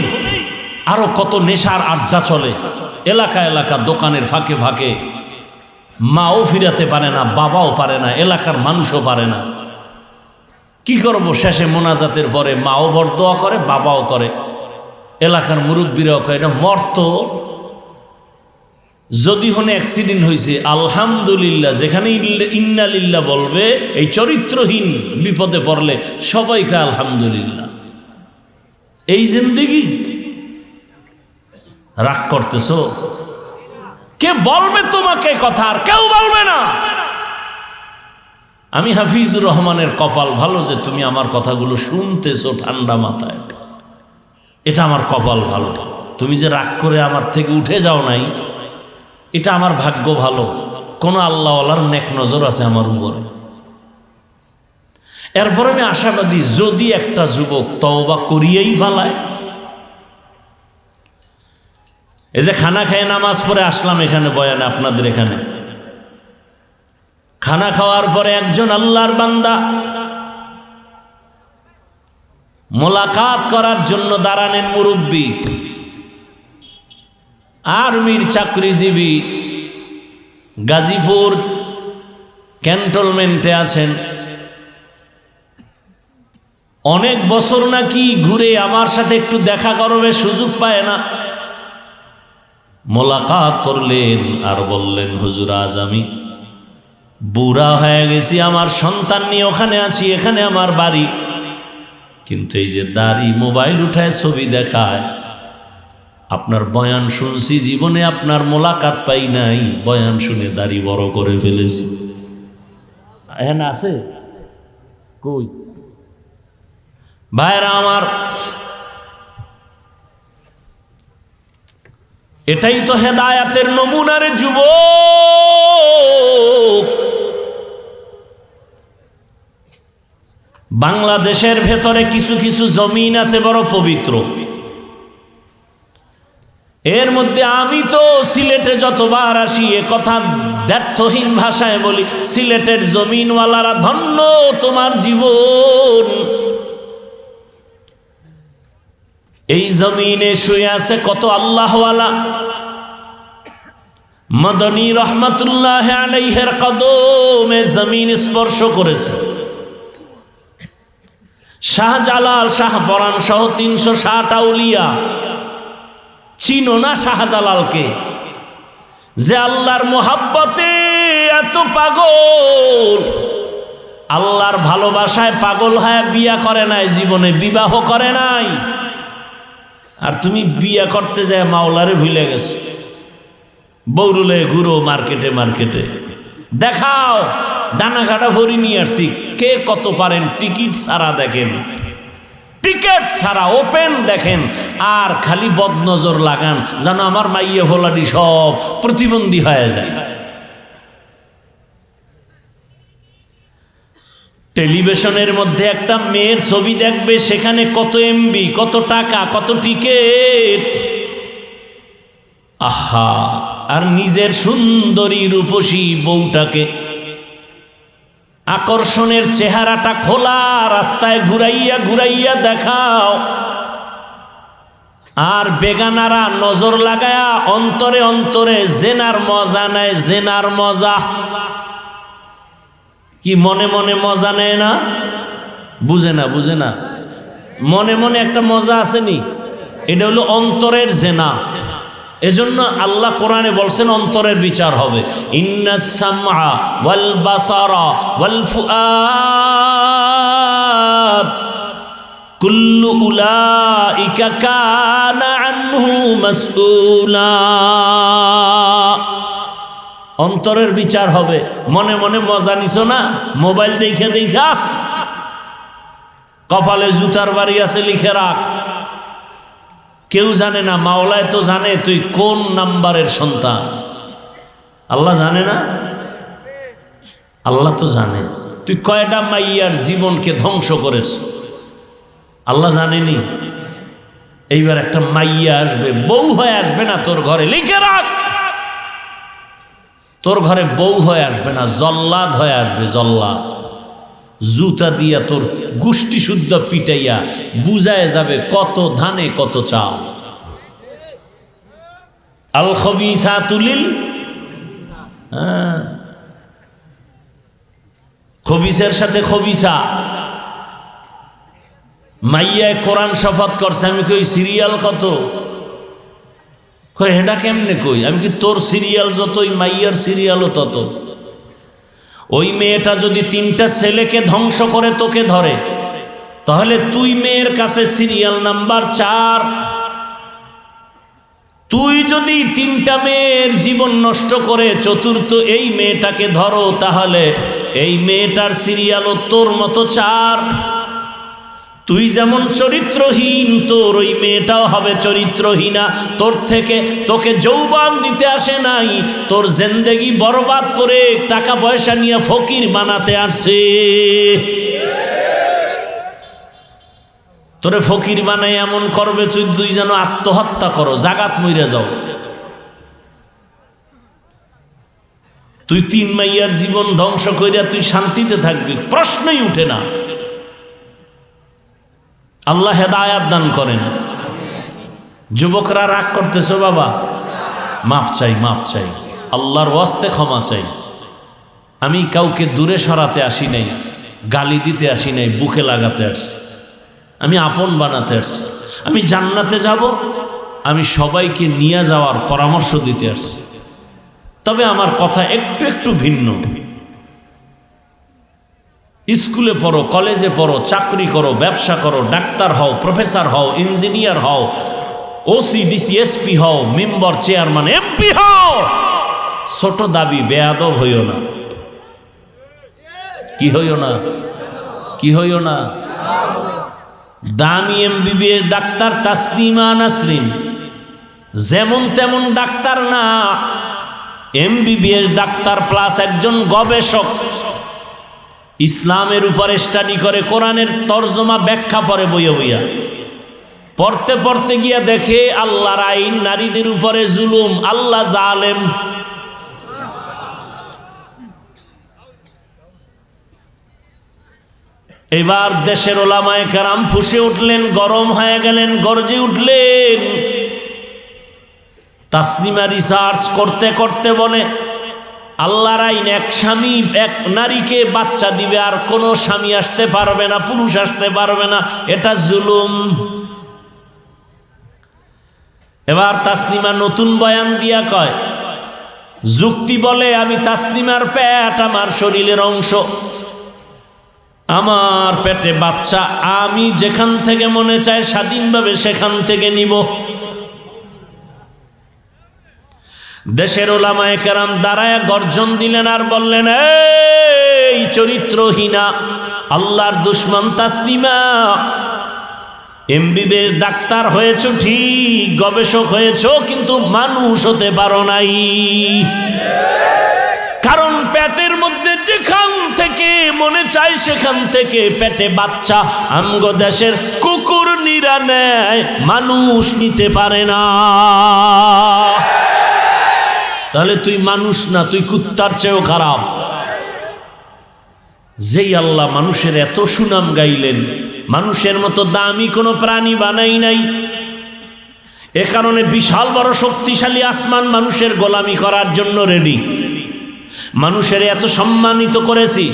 আরো কত নেশার আড্ডা চলে। এলাকা এলাকা দোকানের ফাঁকে ফাঁকে। মাও ফিরাতে পারে না, বাবাও পারে না, এলাকার মানুষও পারে না। কি করব? শেষে মোনাজাতের পরে মাও বরদোয়া করে, বাবাও করে, এলাকার মুরব্বীরাও করে। এটা মর্ত। যদি হনে অ্যাক্সিডেন্ট হয়েছে আলহামদুলিল্লাহ, যেখানে ইন্নালিল্লাহ বলবে, এই চরিত্রহীন বিপদে পড়লে সবাইকে আলহামদুলিল্লাহ। এই জিন্দেগি রাগ করতেছো? কে বলবে তোমাকে কথা? আর কেউ বলবে না। আমি হাফিজুর রহমানের কপাল ভালো যে তুমি আমার কথাগুলো শুনতেছো ঠান্ডা মাথায়। এটা আমার কপাল ভালো। তুমি যে রাগ করে আমার থেকে উঠে যাও নাই, এটা আমার ভাগ্য ভালো। কোন আল্লাহওয়ালার নেক নজর আছে আমার উপরে। এরপরে আমি আশাবাদী, যদি একটা যুবক তওবা করিয়েই ফেলায়। এই যে খানা খেয়ে নামাজ পড়ে আসলাম এখানে বয়ানে, আপনাদের এখানে খানা খাওয়ার পরে একজন আল্লাহর বান্দা মোলাকাত করার জন্য দাঁড়ানেন মুরব্বী, আর্মির চাকরিজীবী, গাজীপুর ক্যান্টনমেন্টে আছেন। অনেক বছর নাকি ঘুরে আমার সাথে একটু দেখা করবে সুযোগ পায় না। মোলাকাত করলেন আর বললেন, হুজুর আজ আমি বুড়া হয়ে গেছি, আমার সন্তান নিয়ে ওখানে আছি, এখানে আমার বাড়ি, কিন্তু এই যে দাড়ি, মোবাইল উঠায় ছবি দেখায়, আপনার বয়ান শুনছি, জীবনে আপনার মোলাকাত পাই নাই, বয়ান শুনে দাড়ি বড় করে ফেলেছি। এখানে আছে কই ভাইরা আমার? এটাই তো হেদায়াতের নমুনারে যুবক। বাংলাদেশের ভেতরে কিছু কিছু জমিন আছে বড় পবিত্র। এর মধ্যে আমি তো সিলেটে যতবার আসি এ কথা ব্যর্থহীন ভাষায় বলি, সিলেটের জমিনওয়ালারা ধন্য তোমার জীবন। এই জমিনে শুয়ে আছে কত আল্লাহওয়ালা। মদনী রহমতুল্লাহ আলাইহির কদমে জমিন স্পর্শ করেছে। শাহজালাল, শাহপরাণ সহ 360 আউলিয়া। চিনো না শাহজালালকে? যে আল্লাহর মোহাব্বতে এত পাগল, আল্লাহর ভালোবাসায় পাগল হয়ে বিয়া করে নাই, জীবনে বিবাহ করে নাই। আর তুমি বিয়া করতে যায় মাওলারে ভুলে গেছো। বৌরুলে ঘুরো মার্কেটে মার্কেটে, দেখাও ডানা কাটা ভরি নিয়ে আসছি, কে কত পারেন। টিকিট ছাড়া দেখেন, টিকিট ছাড়া ওপেন দেখেন, আর খালি বদনজর লাগান যেন আমার মাইয়া হোলাডি সব প্রতিবন্ধী হয়ে যায়। টেলিভিশনের মধ্যে একটা মেয়ের ছবি দেখবে, সেখানে কত এমবি, কত টাকা, কত টিকিট। আহা, আর নিজের সুন্দরী রূপসী বউটাকে আকর্ষণের চেহারাটা খোলা রাস্তায় ঘুরাইয়া ঘুরাইয়া দেখাও। আর বেগানারা নজর লাগায়া অন্তরে অন্তরে জেনার মজা নেয়, জেনার মজা। কি মনে মনে মজা নেয় না? বুঝে না, বুঝে না। মনে মনে একটা মজা আসেনি, এটা হলো অন্তরের জেনা। এজন্য আল্লাহ কোরআনে বলছেন অন্তরের বিচার হবে। ইন্নাস সামআ ওয়াল বাসারা ওয়াল ফুআদ কুল্লু উলাইকা কানা আনহু মাসউলা। অন্তরের বিচার হবে। মনে মনে মজা নিছো না? মোবাইল দেখে দেখা কপালে জুতার বাড়ি আছে লিখে রাখ। কেউ জানে না, মাওলায় তো জানে তুই কোন নাম্বারের সন্তান। আল্লাহ জানে না? আল্লাহ তো জানে তুই কয়টা মাইয়ার জীবনকে ধ্বংস করেছ। আল্লাহ জানেনি? এইবার একটা মাইয়া আসবে, বউ হয়ে আসবে না তোর ঘরে, লিখে রাখ। তোর ঘরে বউ হয়ে আসবে না, জল্লাদ হয়ে আসবে, জল্লাদ। জুতা দিয়া তোর গুষ্টি শুদ্ধ পিটাইয়া বুঝায় যাবে কত ধানে কত চাল। আল খবিসাতু লিল, খবিসের সাথে খবিসা। মাইয়ায় কোরআন শপথ করছে। আমি কই সিরিয়াল কত? কই এটা কেমনে কই? আমি কি তোর সিরিয়াল যতই মাইয়ার সিরিয়ালও তত। ওই মেয়েটা যদি 3টা ছেলেকে ধ্বংস করে তোকে ধরে, তাহলে তুই মেয়ের কাছে সিরিয়াল নাম্বার 4। তুই যদি 3টা মেয়ের জীবন নষ্ট করে 4র্থ এই মেয়েটাকে ধরো, তাহলে এই মেয়েটার সিরিয়ালও তোর মতো 4। তুই যেমন চরিত্রহীন, তোর ওই মেয়েটাও হবে চরিত্রহীনা। তোর থেকে তোকে যৌবন দিতে আসে নাই, তোর জিন্দেগি বরবাদ করে টাকা পয়সা নিয়ে ফকির বানাতে আসে। তোরে ফকির বানাই এমন করবে তুই যেন আত্মহত্যা করো, জাগাত মইরা যাও। তুই 3 মাইয়ার জীবন ধ্বংস কইরা তুই শান্তিতে থাকবি, প্রশ্নই উঠে না। আল্লাহ হেদায়াত দান করেন। যুবকরা রাগ করতেছো বাবা, মাপ চাই, মাপ চাই, আল্লাহর ওয়াস্তে ক্ষমা চাই। আমি কাউকে দূরে সরাতে আসি নাই, গালি দিতে আসি নাই, বুকে লাগাতে আসছি। আমি আপন বানাতে আসছি। আমি জান্নাতে যাব, আমি সবাইকে নিয়ে যাওয়ার পরামর্শ দিতে আসছি। তবে আমার কথা একটু একটু ভিন্ন। স্কুলে পড়ো, কলেজে পড়ো, চাকরি করো, ব্যবসা করো, ডাক্তার হও, প্রফেসর হও, ইঞ্জিনিয়ার হও, ওসি ডিসি এসপি হও, মেম্বার চেয়ারম্যান এমপি হও, ছোট দাবি বেয়াদব হইও না। কি হইও না? কি হইও না? দামি এমবিবিএস ডাক্তার তাসলিমা নাসরিন যেমন তেমন ডাক্তার না, এমবিবিএস ডাক্তার প্লাস একজন গবেষক। ইসলামের উপরে স্টাডি করে, কোরআনের তর্জমা ব্যাখ্যা পড়ে বইয়া বইয়া। পড়তে পড়তে গিয়া দেখে আল্লাহর আইন, নারীদের উপরে জুলুম, আল্লাহ জালেম। এবার দেশের ওলামায়ে কেরাম ফুঁসে উঠলেন, গরম হয়ে গেলেন, গর্জে উঠলেন। তাসনিমা রিসার্চ করতে করতে বলে, আল্লাহর আইন এক স্বামী এক নারীকে বাচ্চা দিবে, আর কোনো স্বামী আসতে পারবে না, পুরুষ আসতে পারবে না, এটা জুলুম। এবার তাসনিমা নতুন বয়ান দিয়া কয়, যুক্তি বলে, আমি তাসনিমার পেট আমার শরীরের অংশ, আমার পেটে বাচ্চা, আমি যেখান থেকে মনে চায় স্বাধীনভাবে সেখান থেকে নিব। দেশের ওলামায়ে কেরাম দাঁড়ায় গর্জন দিলেন আর বললেন, এই চরিত্রহীনা আল্লাহর দুশমন তাসনিমা, এমবিবিএস ডাক্তার হয়েছ ঠিক, গবেষক হয়েছ, কিন্তু মানুষ হতে পারো নাই। কারণ পেটের মধ্যে যেখান থেকে মনে চায় সেখান থেকে পেটে বাচ্চা আমগো দেশের কুকুর নিরা নেয়, মানুষ নিতে পারে না। তাহলে তুই মানুষ না, তুই কুত্তার চেয়েও খারাপ। যেই আল্লাহ মানুষের এত সুনাম গাইলেন, মানুষের মতো দামি কোনো প্রাণী বানাই নাই, এ কারণে বিশাল বড় শক্তিশালী আসমান মানুষের গোলামি করার জন্য রেডি। মানুষের এত সম্মানিত করেছি,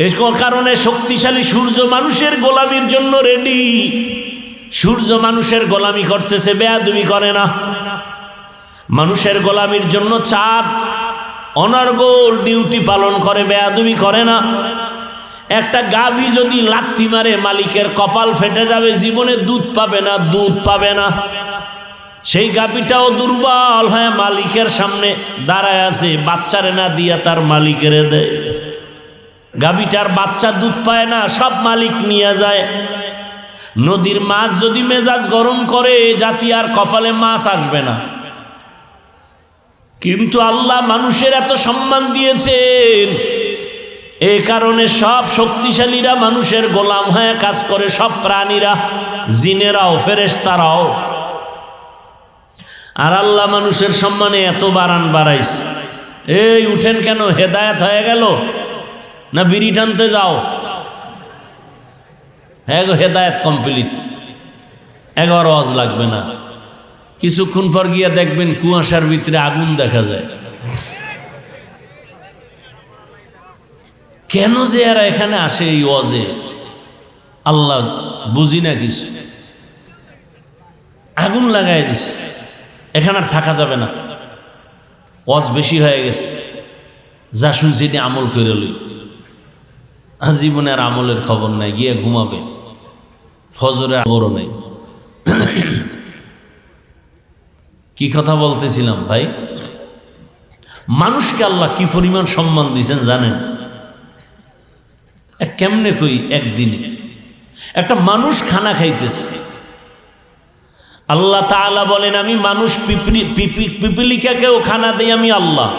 এ কারণে শক্তিশালী সূর্য মানুষের গোলামির জন্য রেডি। সূর্য মানুষের গোলামি করতেছে, বেয়াদবি করে না। মানুষের গোলামির জন্য চাঁদ অনর্গল ডিউটি পালন করে, বেয়াদবি করে না। একটা গাভী যদি লাথি মারে মালিকের কপাল ফেটে যাবে, জীবনে দুধ পাবে না, দুধ পাবে না। সেই গাভীটাও দুর্বল হয়ে মালিকের সামনে দাঁড়ায় আছে, বাচ্চারে না দিয়া তার মালিকেরে দেয়। গাভীটার বাচ্চা দুধ পায় না, সব মালিক নিয়ে যায়। নদীর মাছ যদি মেজাজ গরম করে, জাতি আর কপালে মাছ আসবে না। কিন্তু আল্লাহ মানুষের এত সম্মান দিয়েছেন, এই কারণে সব শক্তিশালীরা মানুষের গোলাম হয়ে কাজ করে, সব প্রাণীরা, জিনেরাও ফেরেশতারাও। আর আল্লাহ মানুষের সম্মানে এত বাড়াইছে। এই উঠেন কেন, হেদায়েত হয়ে গেল না বিড়ি টানতে যাও? হ্যাঁ গো, হেদায়েত কমপ্লিট, 11 ওয়াজ লাগবে না। কিছুক্ষণ পর গিয়া দেখবেন কুয়াশার ভিতরে আগুন দেখা যায়। কেন যে এরা এখানে আসে এই ওয়াজে, আল্লাহ বুঝি না কিছু। আগুন লাগাই দিছে, এখানে আর থাকা যাবে না, ওয়াজ বেশি হয়ে গেছে, যা শুনছি এটি আমল করে লই। জীবনে আর আমলের খবর নাই, গিয়ে ঘুমাবে, ফজরে খবরও নেই। কি কথা বলতেছিলাম ভাই? মানুষকে আল্লাহ কি পরিমাণ সম্মান দিয়েছেন জানেন? কেমনে কই, একদিনে একটা মানুষ খানা খাইতেছে, আল্লাহ তাআলা বলেন, আমি মানুষ পিপিলিকাকেও খানা দেই আমি আল্লাহ,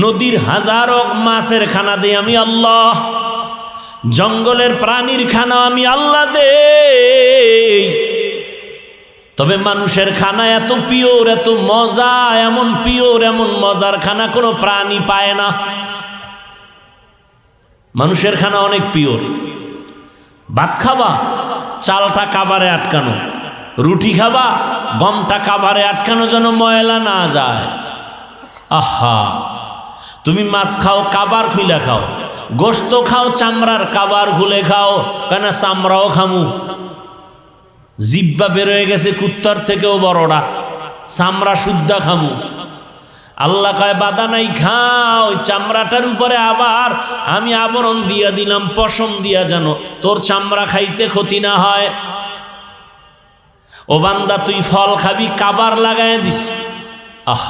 নদীর হাজারো মাছের খানা দেই আমি আল্লাহ, জঙ্গলের প্রাণীর খানা আমি আল্লাহ দেই। তবে মানুষের খানা এত পিওর, এত মজা, এমন পিওর, এমন মজার খানা কোনো প্রাণী পায় না। মানুষের খানা অনেক পিওর। ভাত খাবা, চালটা কাবারে আটকানো, রুটি খাবা, গমটা কাবারে আটকানো, যেন ময়লা না যায়। আহা, তুমি মাছ খাও, কাবার খুলে খাও, গোশত খাও, চামড়ার কাবার খুলে খাও, কেন চামড়াও খামু। জিব্বা বেরোয় গেছে কুত্তার থেকেও বড়রা, চামড়া শুদ্ধা খামু। আল্লাহ কয় বাধা নাই, খাও। চামড়াটার উপরে আবার আমি আবরণ দিয়া দিলাম, পশম দিয়া, যেন তোর চামড়া খাইতে ক্ষতি না হয়। ও বান্দা, তুই ফল খাবি, কাবার লাগায় দিস। আহ,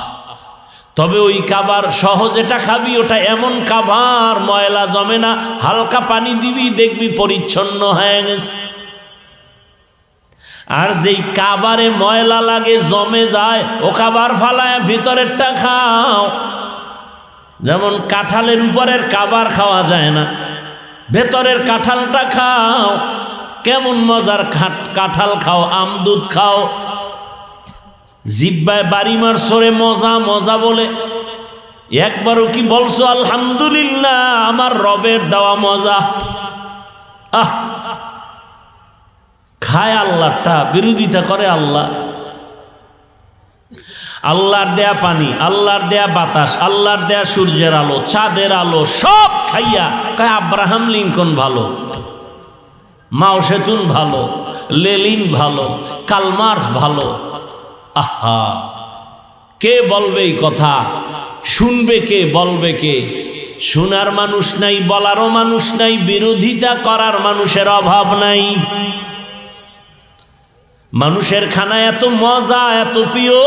তবে ওই কাবার সহ যেটা খাবি, ওটা এমন কাবার ময়লা জমে না, হালকা পানি দিবি, দেখবি পরিচ্ছন্ন হয়ে গেছে। আর যেই কাবারে ময়লা লাগে, জমে যায়, ও কাবার ফালায় ভিতরেরটা খাও। যেমন কাঁঠালের উপরের কাবার খাওয়া যায় না, ভেতরের কাঁঠালটা খাও। কেমন মজার কাঁঠাল খাও, আমদুধ খাও, জিব্বায় বাড়ি মার সরে মজা মজা বলে। একবারও কি বলছো আলহামদুলিল্লাহ, আমার রবের দেওয়া মজা? খায় আল্লাহটা, বিরোধিতা করে আল্লাহ। আল্লাহর দেয়া পানি, আল্লাহর দেয়া বাতাস, আল্লাহর দেয়া সূর্যের আলো, চাঁদের আলো সব খাইয়া কয় আব্রাহাম লিঙ্কন ভালো, মাও সেতুন ভালো, লেলিন ভালো, কালমার্স ভালো। আহা, কে বলবে এই কথা? শুনবে কে? বলবে কে? শোনার মানুষ নাই, বলারও মানুষ নাই, বিরোধিতা করার মানুষের অভাব নাই। মানুষের খানা এত মজা, এত পিওর,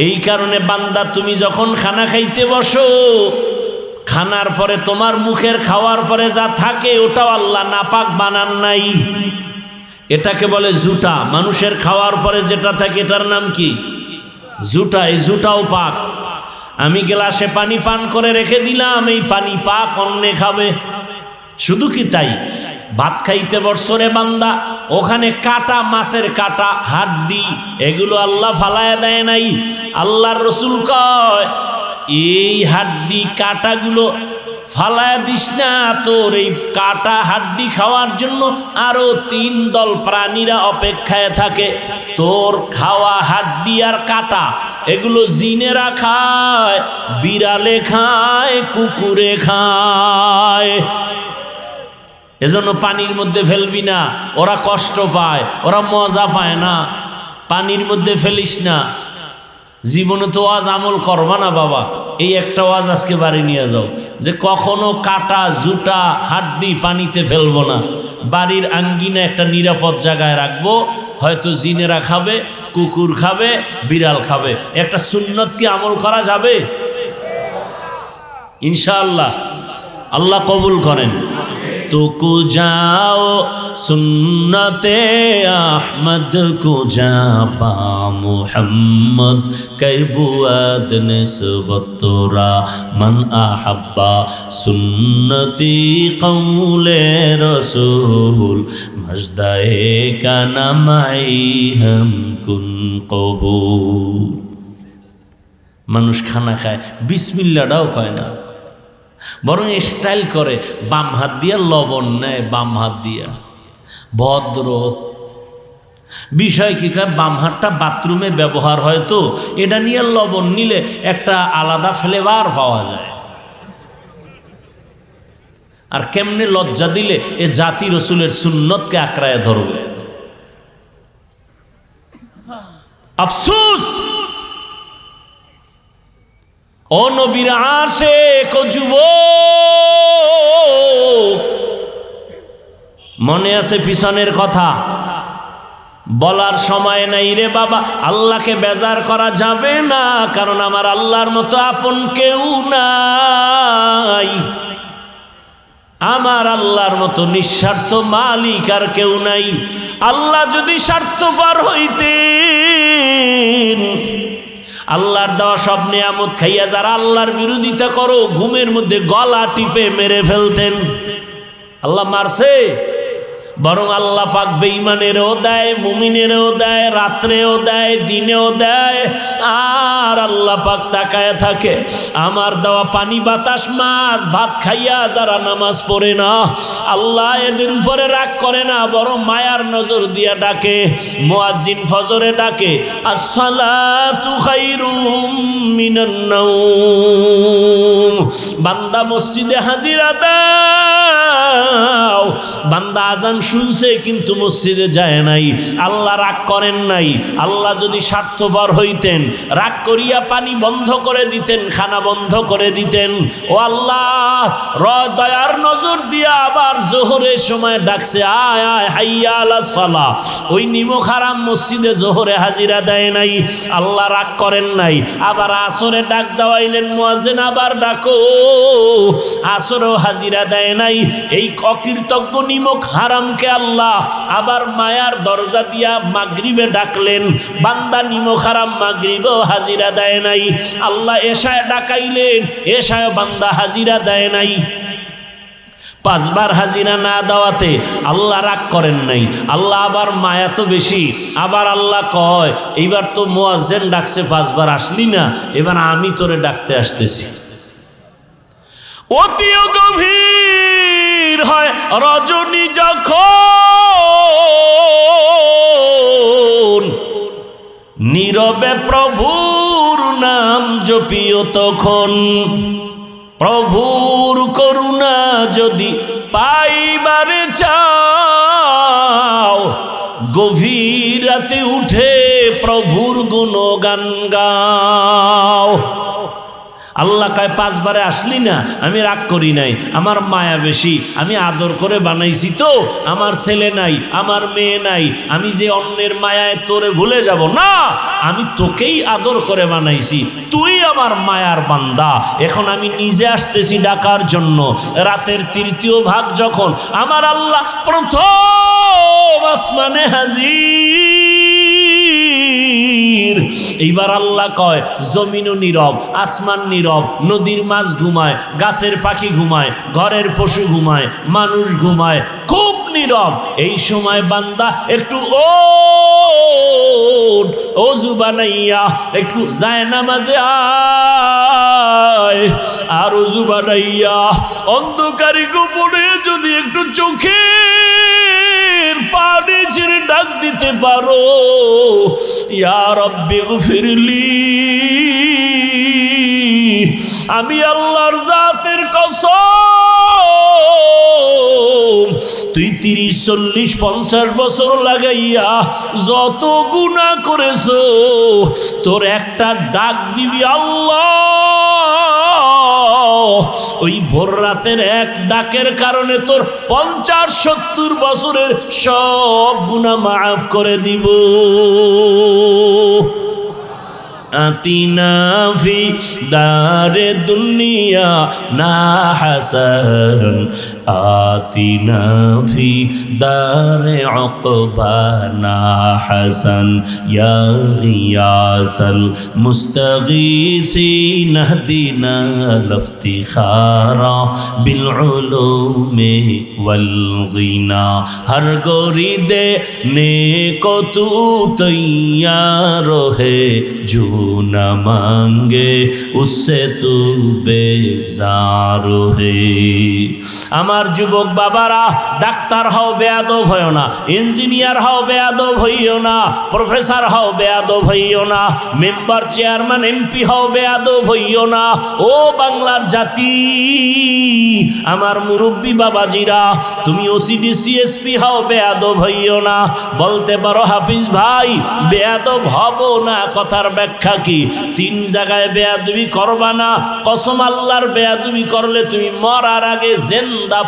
এই কারণে বান্দা তুমি যখন খানা খাইতে বসো, খানার পরে তোমার মুখের খাওয়ার পরে যা থাকে ওটাও আল্লাহ নাপাক বানান নাই। এটাকে বলে জুটা। মানুষের খাওয়ার পরে যেটা থাকে এটার নাম কি? জুটা। এই জুটাও পাক। আমি গ্লাসে পানি পান করে রেখে দিলাম, এই পানি পাক, অন্যে খাবে। শুধু কি তাই, ভাত খাইতে বর্ষরে বান্দা, ওখানে কাটা, মাছের কাটা, হাড্ডি, এগুলো আল্লাহ ফালায়া দেয় নাই। আল্লাহর রসুল কয় এই হাড্ডি কাটাগুলো ফালায়া দিস না, তোর এই কাটা হাড্ডি খাওয়ার জন্য আরো 3 দল প্রাণীরা অপেক্ষায় থাকে। তোর খাওয়া হাড্ডি আর কাটা এগুলো জিনেরা খায়, বিড়ালে খায়, কুকুরে খায়। এজন্য পানির মধ্যে ফেলবি না, ওরা কষ্ট পায়, ওরা মজা পায় না। পানির মধ্যে ফেলিস না। জীবনে তো ওয়াজ আমল করবা না বাবা, এই একটা ওয়াজ আজকে বাড়ি নিয়ে যাও যে কখনো কাটা, জুটা, হাড্ডি পানিতে ফেলবো না। বাড়ির আঙ্গিনা একটা নিরাপদ জায়গায় রাখবো, হয়তো জিনেরা খাবে, কুকুর খাবে, বিড়াল খাবে। একটা সুন্নত কি আমল করা যাবে? ইনশাআল্লাহ, আল্লাহ কবুল করেন। तो को जाओ सुन्नते अहमद को जा पा मुहम्मद कैबुआद निस्बत तोरा मन अहब्बा सुन्नती कौले रसूल मजदाए का नमाई हम कुन कबूल। মানুষ খানা খায়, বিসমিল্লাহটাও কয় না, বরং স্টাইল করে, বাম হাত দিয়া লবণ নেয়, বাম হাত দিয়া। ভদ্র বিষয় কি, বাম হাতটা বাথরুমে ব্যবহার হয়, তো এটা নিয়ে লবণ নিলে একটা আলাদা ফ্লেভার পাওয়া যায়। আর কেমনে লজ্জা দিলে এ জাতি রসুলের সুন্নতকে আঁকড়ায় ধরবে। আফসোস, ও নবীর আশিক ও যুবক, মনে আছে পিছনের কথা? বলার সময় নাই রে বাবা। আল্লাহকে বেজার করা যাবে না, কারণ আমার আল্লাহর মতো আপন কেউ নাই। আমার আল্লাহর মতো নিঃস্বার্থ মালিক আর কেউ নাই। আল্লাহ যদি স্বার্থপর হইতেন, আল্লাহর দেওয়া সব নিয়ামত খাইয়া যারা আল্লাহর বিরোধিতা করো, ঘুমের মধ্যে গলা টিপে মেরে ফেলতেন। আল্লাহ মারছে? বরং আল্লাহ পাক বেঈমানেরও দেয়, মুমিনেরও দেয়, রাত্রেও দেয়, দিনেও দেয়। আর আল্লাহ পাক তাকায় থাকে আমার দেওয়া পানি, বাতাস, মাছ, ভাত খাইয়া যারা নামাজ পড়ে না, আল্লাহ এদের উপরে রাগ করে না, বরং মায়ার নজর দিয়া ডাকে। মুয়াজ্জিন ফজরে ডাকে, আসসালাতু খায়রুম মিনান নাওম। বান্দা মসজিদে হাজিরা দাও। বান্দা আজান শুনছে কিন্তু মসজিদে যায় নাই। আল্লাহ রাগ করেন নাই। আল্লাহ যদি স্বার্থপর হইতেন, রাগ করিয়া পানি বন্ধ করে দিতেন, খানা বন্ধ করে দিতেন। ও আল্লাহ, দয়ার নজর দিয়া আবার জোহরের সময় ডাকছে, আয় আয় হাইয়া আলাস সালাহ। ওই নিমক হারাম মসজিদে জোহরে হাজিরা দেয় নাই। আল্লাহ রাগ করেন নাই। আবার আসরে ডাক দেওয়াইলেন, মুয়াজ্জিন আবার ডাকো। আসরেও হাজিরা দেয় নাই। এই অকৃতজ্ঞ নিমক হারামকে আল্লাহ আবার মায়ার দরজা দিয়া মাগরিবে ডাকলেন। বান্দা নিমক হারাম মাগরিবেও হাজিরা দেয় নাই। আল্লাহ এশায় ডাকাইলেন, এশায় বান্দা হাজিরা দেয় নাই। 5 বার হাজিরা না দেওয়াতে আল্লাহ রাগ করেন নাই। আল্লাহ আবার মায়া তো বেশি। আবার আল্লাহ কয়, এইবার তো মুয়াজ্জিন ডাকছে 5 বার, আসলি না, এবার আমি তোরে ডাকতে আসতেছি। অতিও গভীর হয় রজনী যখন, নীরবে প্রভুর নাম জপিও তখন। প্রভুর করুণা যদি পাইবারে চাও, গভীর রাতে উঠে প্রভুর গুণগান গাও। আল্লাহ কয় 5 বারে আসলি না, আমি রাগ করি নাই, আমার মায়া বেশি, আমি আদর করে বানাইছি তো। আমার ছেলে নাই, আমার মেয়ে নাই, আমি যে অন্যের মায়ায় তোরে ভুলে যাব না, আমি তোকেই আদর করে বানাইছি, তুই আমার মায়ার বান্দা। এখন আমি নিজে আসতেছি ডাকার জন্য। রাতের 3য় ভাগ যখন আমার আল্লাহ প্রথম আসমানে হাজির, এইবার আল্লাহ কয় জমিনও নীরব, আসমান নীরব, নদীর মাছ ঘুমায়, গাছের পাখি ঘুমায়, ঘরের পশু ঘুমায়, মানুষ ঘুমায়, খুব নীরব। এই সময় বান্দা একটু ওযু বানাইয়া একটু জায়নামাজে আয়, আর ওযু বানাইয়া অন্ধকারে গোপনে যদি একটু চোখের পানি ছেড়ে ডাক দিতে পারো, ইয়া রব্বি গফিরলি, আমি আল্লাহর জাতের কসম, তুই 30, 40, 50 বছর লাগাইয়া যত গুনাহ করেছো, তোর একটা ডাক দিবি আল্লাহ, ওই ভোর রাতের এক ডাকের কারণে তোর 50-70 বছরের সব গুনাহ মাফ করে দিব। আতিনা ফি দারে দুনিয়া না হাসান, আতিনা ফি দারে উকবা না হাসান, ইয়া গিয়াসাল মুস্তাগীসিন ইহদিনা লিফতিখারা বিল উলুমি ওয়াল গিনা। হর গোরি দে নেকো তু তৈয়ার হে, जो न मांगे उससे तू बेजार है। আমার যুবক বাবারা, ডাক্তার হও বেয়াদব হইও না, ইঞ্জিনিয়ার হও বেয়াদব হইও না, প্রফেসর হও বেয়াদব হইও না, মেম্বার চেয়ারম্যান এমপি হও বেয়াদব হইও না। ও বাংলার জাতি, আমার মুরব্বী বাবাজিরা, তুমি ওসিডি সিএসপি হও বেয়াদব হইও না। বলতে পারো হাফিজ ভাই বেয়াদব হব না, কথার ব্যাখ্যা কি? 3 জায়গায় বেয়াদবি করবা না। কসম আল্লাহর, বেয়াদবি করলে তুমি মরার আগে জিন্দা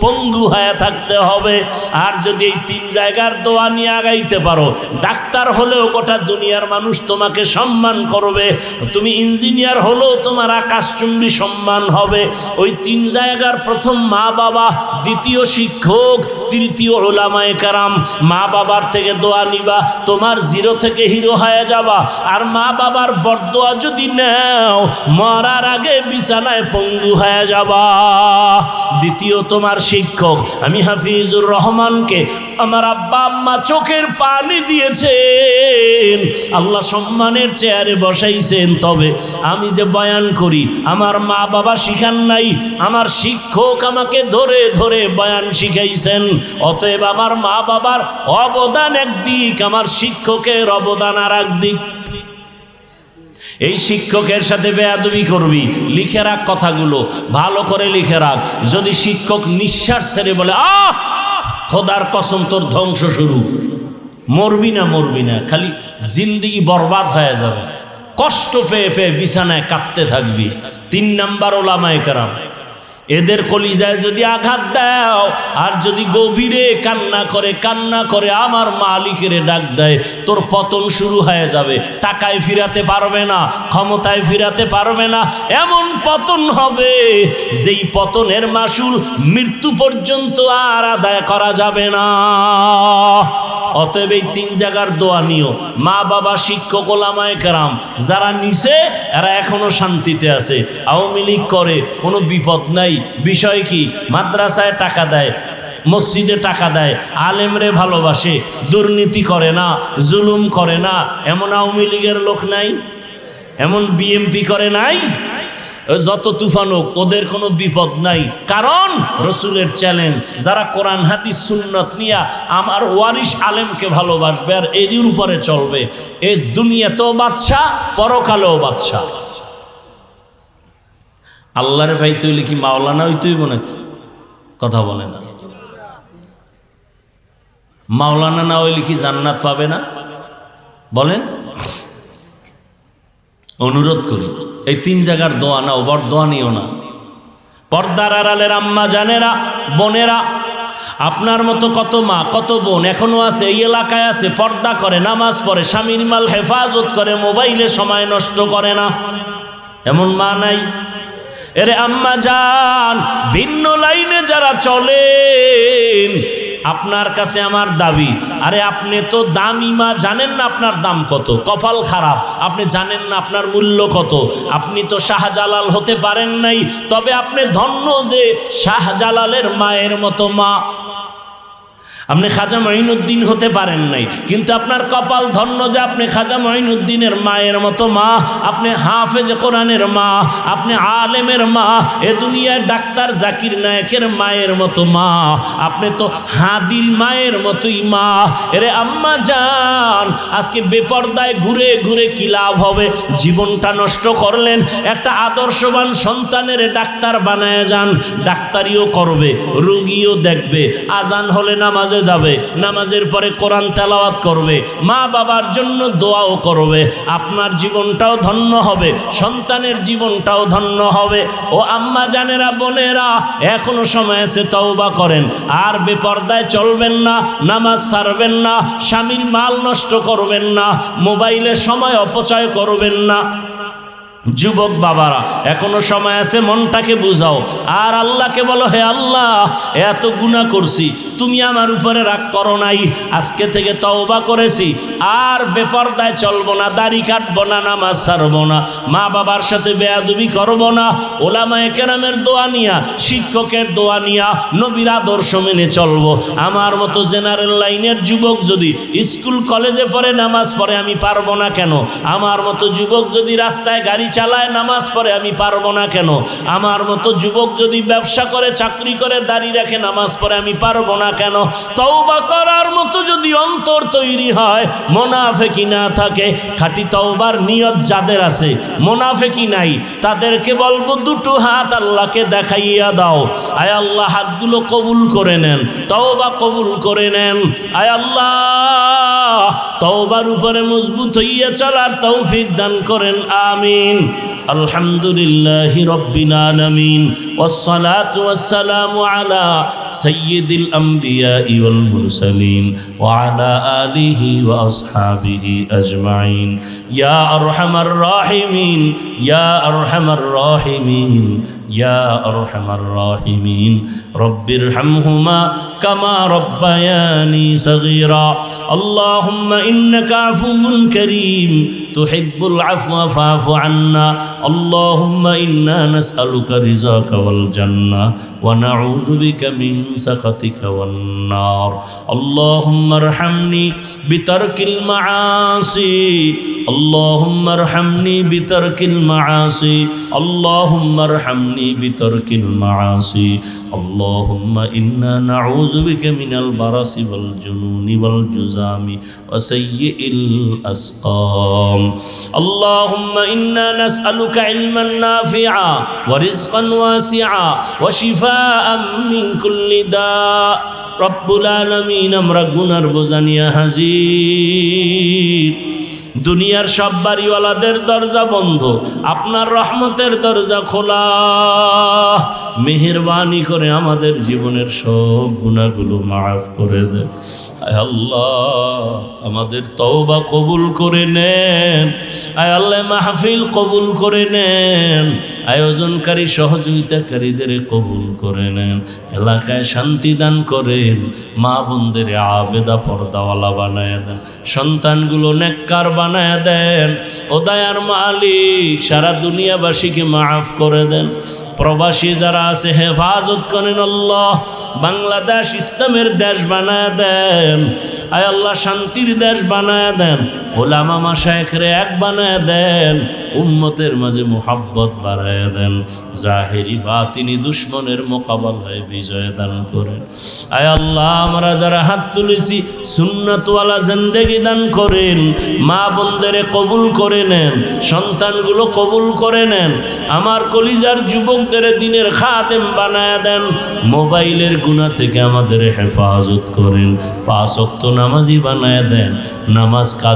পঙ্গু হয়ে থাকতে হবে। আর যদি এই 3 জায়গার দোয়া নিয়ে আগাইতে পারো, ডাক্তার হলেও গোটা দুনিয়ার মানুষ তোমাকে সম্মান করবে, তুমি ইঞ্জিনিয়ার হলেও তোমার আকাশচুম্বী সম্মান হবে। ওই 3 জায়গার প্রথম মা বাবা, দ্বিতীয় শিক্ষক, তৃতীয় উলামায়ে কেরাম। মা বাবার থেকে দোয়া নিবা, তোমার 0 থেকে হিরো হয়ে যাবা। আর মা বাবার বরদোয়া যদি নাও, মরার আগে বিছানায় পঙ্গু হয়ে যাবা। দ্বিতীয় তোমার শিক্ষক। আমি হাফিজুর রহমানকে আমার আব্বা আম্মা চোখের পানি দিয়েছেন, আল্লাহ সম্মানের চেয়ারে বসাইছেন, তবে আমি যে বয়ান করি আমার মা বাবা শিখান নাই, আমার শিক্ষক আমাকে ধরে ধরে বয়ান শিখাইছেন। অতএব আমার মা বাবার অবদান একদিক, আমার শিক্ষকের অবদান আর একদিক। এই শিক্ষকের সাথে বেয়াদবি করবি, লিখে রাখ কথাগুলো, ভালো করে লিখে রাখ। যদি শিক্ষক নিঃশ্বাস ছেড়ে বলে আহ খোদার কসম তোর ধ্বংস শুরু, মরবি না, খালি জিন্দেগি বরবাদ হয়ে যাবে, কষ্ট পেয়ে পেয়ে বিছানায় কাঁদতে থাকবি। 3 নাম্বার উলামায়ে কেরাম, এদের কলিজায় যদি আঘাত দাও আর যদি গভীরে কান্না করে আমার মালিকের ডাক দেয়, তোর পতন শুরু হয়ে যাবে। টাকায় ফিরাতে পারবে না, ক্ষমতায় ফিরাতে পারবে না, এমন পতন হবে যেই পতনের মাসুল মৃত্যু পর্যন্ত আর আদায় করা যাবে না। অতএব এই 3 জায়গার দোয়া নিও। মা বাবা, শিক্ষক, উলামায়ে কেরাম যারা নিছে এরা এখনো শান্তিতে আছে। আওয়ামী লীগ করে কোনো বিপদ নাই। বিষয় কি? মাদ্রাসায় টাকা দেয়, মসজিদে টাকা দেয়, আলেমরে ভালোবাসে, দুর্নীতি করে না, জুলুম করে না, এমন আওয়ামী লীগের লোক নাই? এমন বিএমপি করে নাই? যত তুফান হোক ওদের কোনো বিপদ নাই, কারণ রসুলের চ্যালেঞ্জ, যারা কোরআন হাদিস সুন্নাত নিয়া আমার ওয়ারিশ আলেমকে ভালোবাসবে আর এর উপরে চলবে, এই দুনিয়াতেও বাদশা, পরকালেও বাদশা। আল্লাহর ভাই তুইলে কি মাওলানা হইতেই মনে কথা বলে না? মাওলানা না হইলে কি জান্নাত পাবে না? বলেন। অনুরোধ করি এই 3 জায়গার দোয়া নাও, বড় দোয়া নিও না। পর্দার আড়ালের আম্মা জানেরা, বোনেরা, আপনার মতো কত মা কত বোন এখনো আছে, এই এলাকায় আছে, পর্দা করে, নামাজ পড়ে, স্বামীর মাল হেফাজত করে, মোবাইলে সময় নষ্ট করে না, এমন মা নাই? এরে আম্মা জান, ভিন্ন লাইনে যারা চলেন, আপনার কাছে আমার দাবি, আরে আপনি তো দামি মা, জানেন না আপনার দাম কত? কপাল খারাপ, আপনি জানেন না আপনার মূল্য কত। আপনি তো শাহজালাল হতে পারেন নাই, তবে আপনি ধন্য যে শাহজালালের মায়ের মতো মা। আপনি খাজা মঈনুদ্দিন হতে পারেন নাই, কিন্তু আপনার কপাল ধন্য যে আপনি খাজা মঈনুদ্দিনের মায়ের মতো মা, আপনি হাফেজ কোরআনের মা, আপনি আলেমের মা, এ দুনিয়ায় ডাক্তার জাকির নায়েকের মায়ের মতো মা, আপনি তো হাদির মায়ের মতোই মা। এরে আম্মা জান, আজকে বেপর্দায় ঘুরে ঘুরে কি লাভ হবে? জীবনটা নষ্ট করলেন। একটা আদর্শবান সন্তানের ডাক্তার বানায় যান, ডাক্তারিও করবে, রোগীও দেখবে, আজান হলে নামাজে যাবে, নামাজের পরে কোরআন তেলাওয়াত করবে, মা বাবার জন্য দোয়াও করবে, আপনার জীবনটাও ধন্য হবে, সন্তানের জীবনটাও ধন্য হবে। ও আম্মা জানেরা, বোনেরা, এখনো সময় আছে, তওবা করেন, আর বেপর্দায় চলবেন না, নামাজ ছাড়বেন না, স্বামীর মাল নষ্ট করবেন না, মোবাইলে সময় অপচয় করবেন না। যুবক বাবারা, এখনো সময় আছে, মনটাকে বুঝাও, আর আল্লাহকে বলো, হে আল্লাহ, এত গুনাহ করছি, তুমি আমার উপরে রাগ করো নাই, আজকে থেকে তওবা করেছি, আর বেপরদায় চলবো না, দাড়ি কাটবো না, নামাজ ছাড়বো না, মা বাবার সাথে বেয়াদবি করবো না, ওলামায়ে কেরামের দোয়া নিয়া, শিক্ষকের দোয়া নিয়া, নবীর আদর্শ মেনে চলবো। আমার মতো জেনারেল লাইনের যুবক যদি স্কুল কলেজে পড়ে, নামাজ পড়ে, আমি পারবো না কেন? আমার মতো যুবক যদি রাস্তায় গাড়ি চালায়, নামাজ পড়ে, আমি পারবো না কেন? আমার মতো যুবক যদি ব্যবসা করে, চাকরি করে, দাড়ি রাখে, নামাজ পড়ে, আমি পারবো না কেন? তওবা করার মতো যদি অন্তর তৈরি হয়, মুনাফিকি না থাকে, খাঁটি তওবার নিয়ত যাদের আছে, মুনাফিকি নাই, তাদেরকে বলবো, দুটো হাত আল্লাহকে দেখাইয়া দাও। আয় আল্লাহ, হাতগুলো কবুল করে নেন, তওবা কবুল করে নেন। আয় আল্লাহ, তওবার উপরে মজবুত হইয়া চলার তৌফিক দান করেন, আমিন। আলহামদুলিল্লাহি রাব্বিল আলামিন, والصلاة والسلام على سيد الأنبياء والمرسلين وعلى آله وأصحابه أجمعين. يا أرحم الراحمين، يا أرحم الراحمين، يا أرحم الراحمين. رب ارحمهما كما ربياني صغيرا. اللهم إنك عفو كريم تحب العفو فاعف عنا. اللهم إنا نسألك رضاك والجنة ونعوذ بك من سخطك والنار. اللهم ارحمني بترك المعاصي، اللهم ارحمني بترك المعاصي، اللهم ارحمني بترك المعاصي. اللهم إنا نعوذ بك من البرص والجنون والجذام وسيء الأسقام. اللهم إنا نسألك علما نافعا ورزقا واسعا وشفاء من كل داء. رب العالمين, আমরা গুনার বোঝা নিয়ে হাজির। দুনিয়ার সব বাড়িওয়ালাদের দরজা বন্ধ, আপনার রহমতের দরজা খোলা। মেহেরবানি করে আমাদের জীবনের সব গুনাহগুলো মাফ করে দেন। আয় আল্লাহ, আমাদের তওবা কবুল করে নেন। আয় আল্লাহ, মাহফিল কবুল করে নেন। আয়োজনকারী সহযোগিতাকারীদের কবুল করে নেন। এলাকায় শান্তি দান করেন। মা বোনদের আবেদা পর্দাওয়ালা বানায় দেন। সন্তানগুলো নেককার বানায় দেন। ও দয়ার মালিক, সারা দুনিয়াবাসীকে মাফ করে দেন। প্রবাসী যারা আছে হেফাজত করেন আল্লাহ। বাংলাদেশ ইসলামের দেশ বানায় দেন। আয় আল্লাহ, শান্তির দেশ বানায় দেন। ওলামা মাশায়েখরে এক বানায় দেন, উম্মতের মাঝে মুহাব্বত বাড়ায় দেন, জাহেরি বাতিনি দুশ্মনের মোকাবেলায় বিজয় দান করেন। আয় আল্লাহ, আমরা যারা হাত তুলেছি সুন্নাতওয়ালা জিন্দেগি দান করেন, মা বোনদেরে কবুল করে নেন, সন্তানগুলো কবুল করে নেন, আমার কলিজার যুবকদের দিনের খাদেম বানায় দেন, মোবাইলের গুনাহ থেকে আমাদের হেফাজত করেন, 5 ওয়াক্ত নামাজি বানায় দেন, নামাজ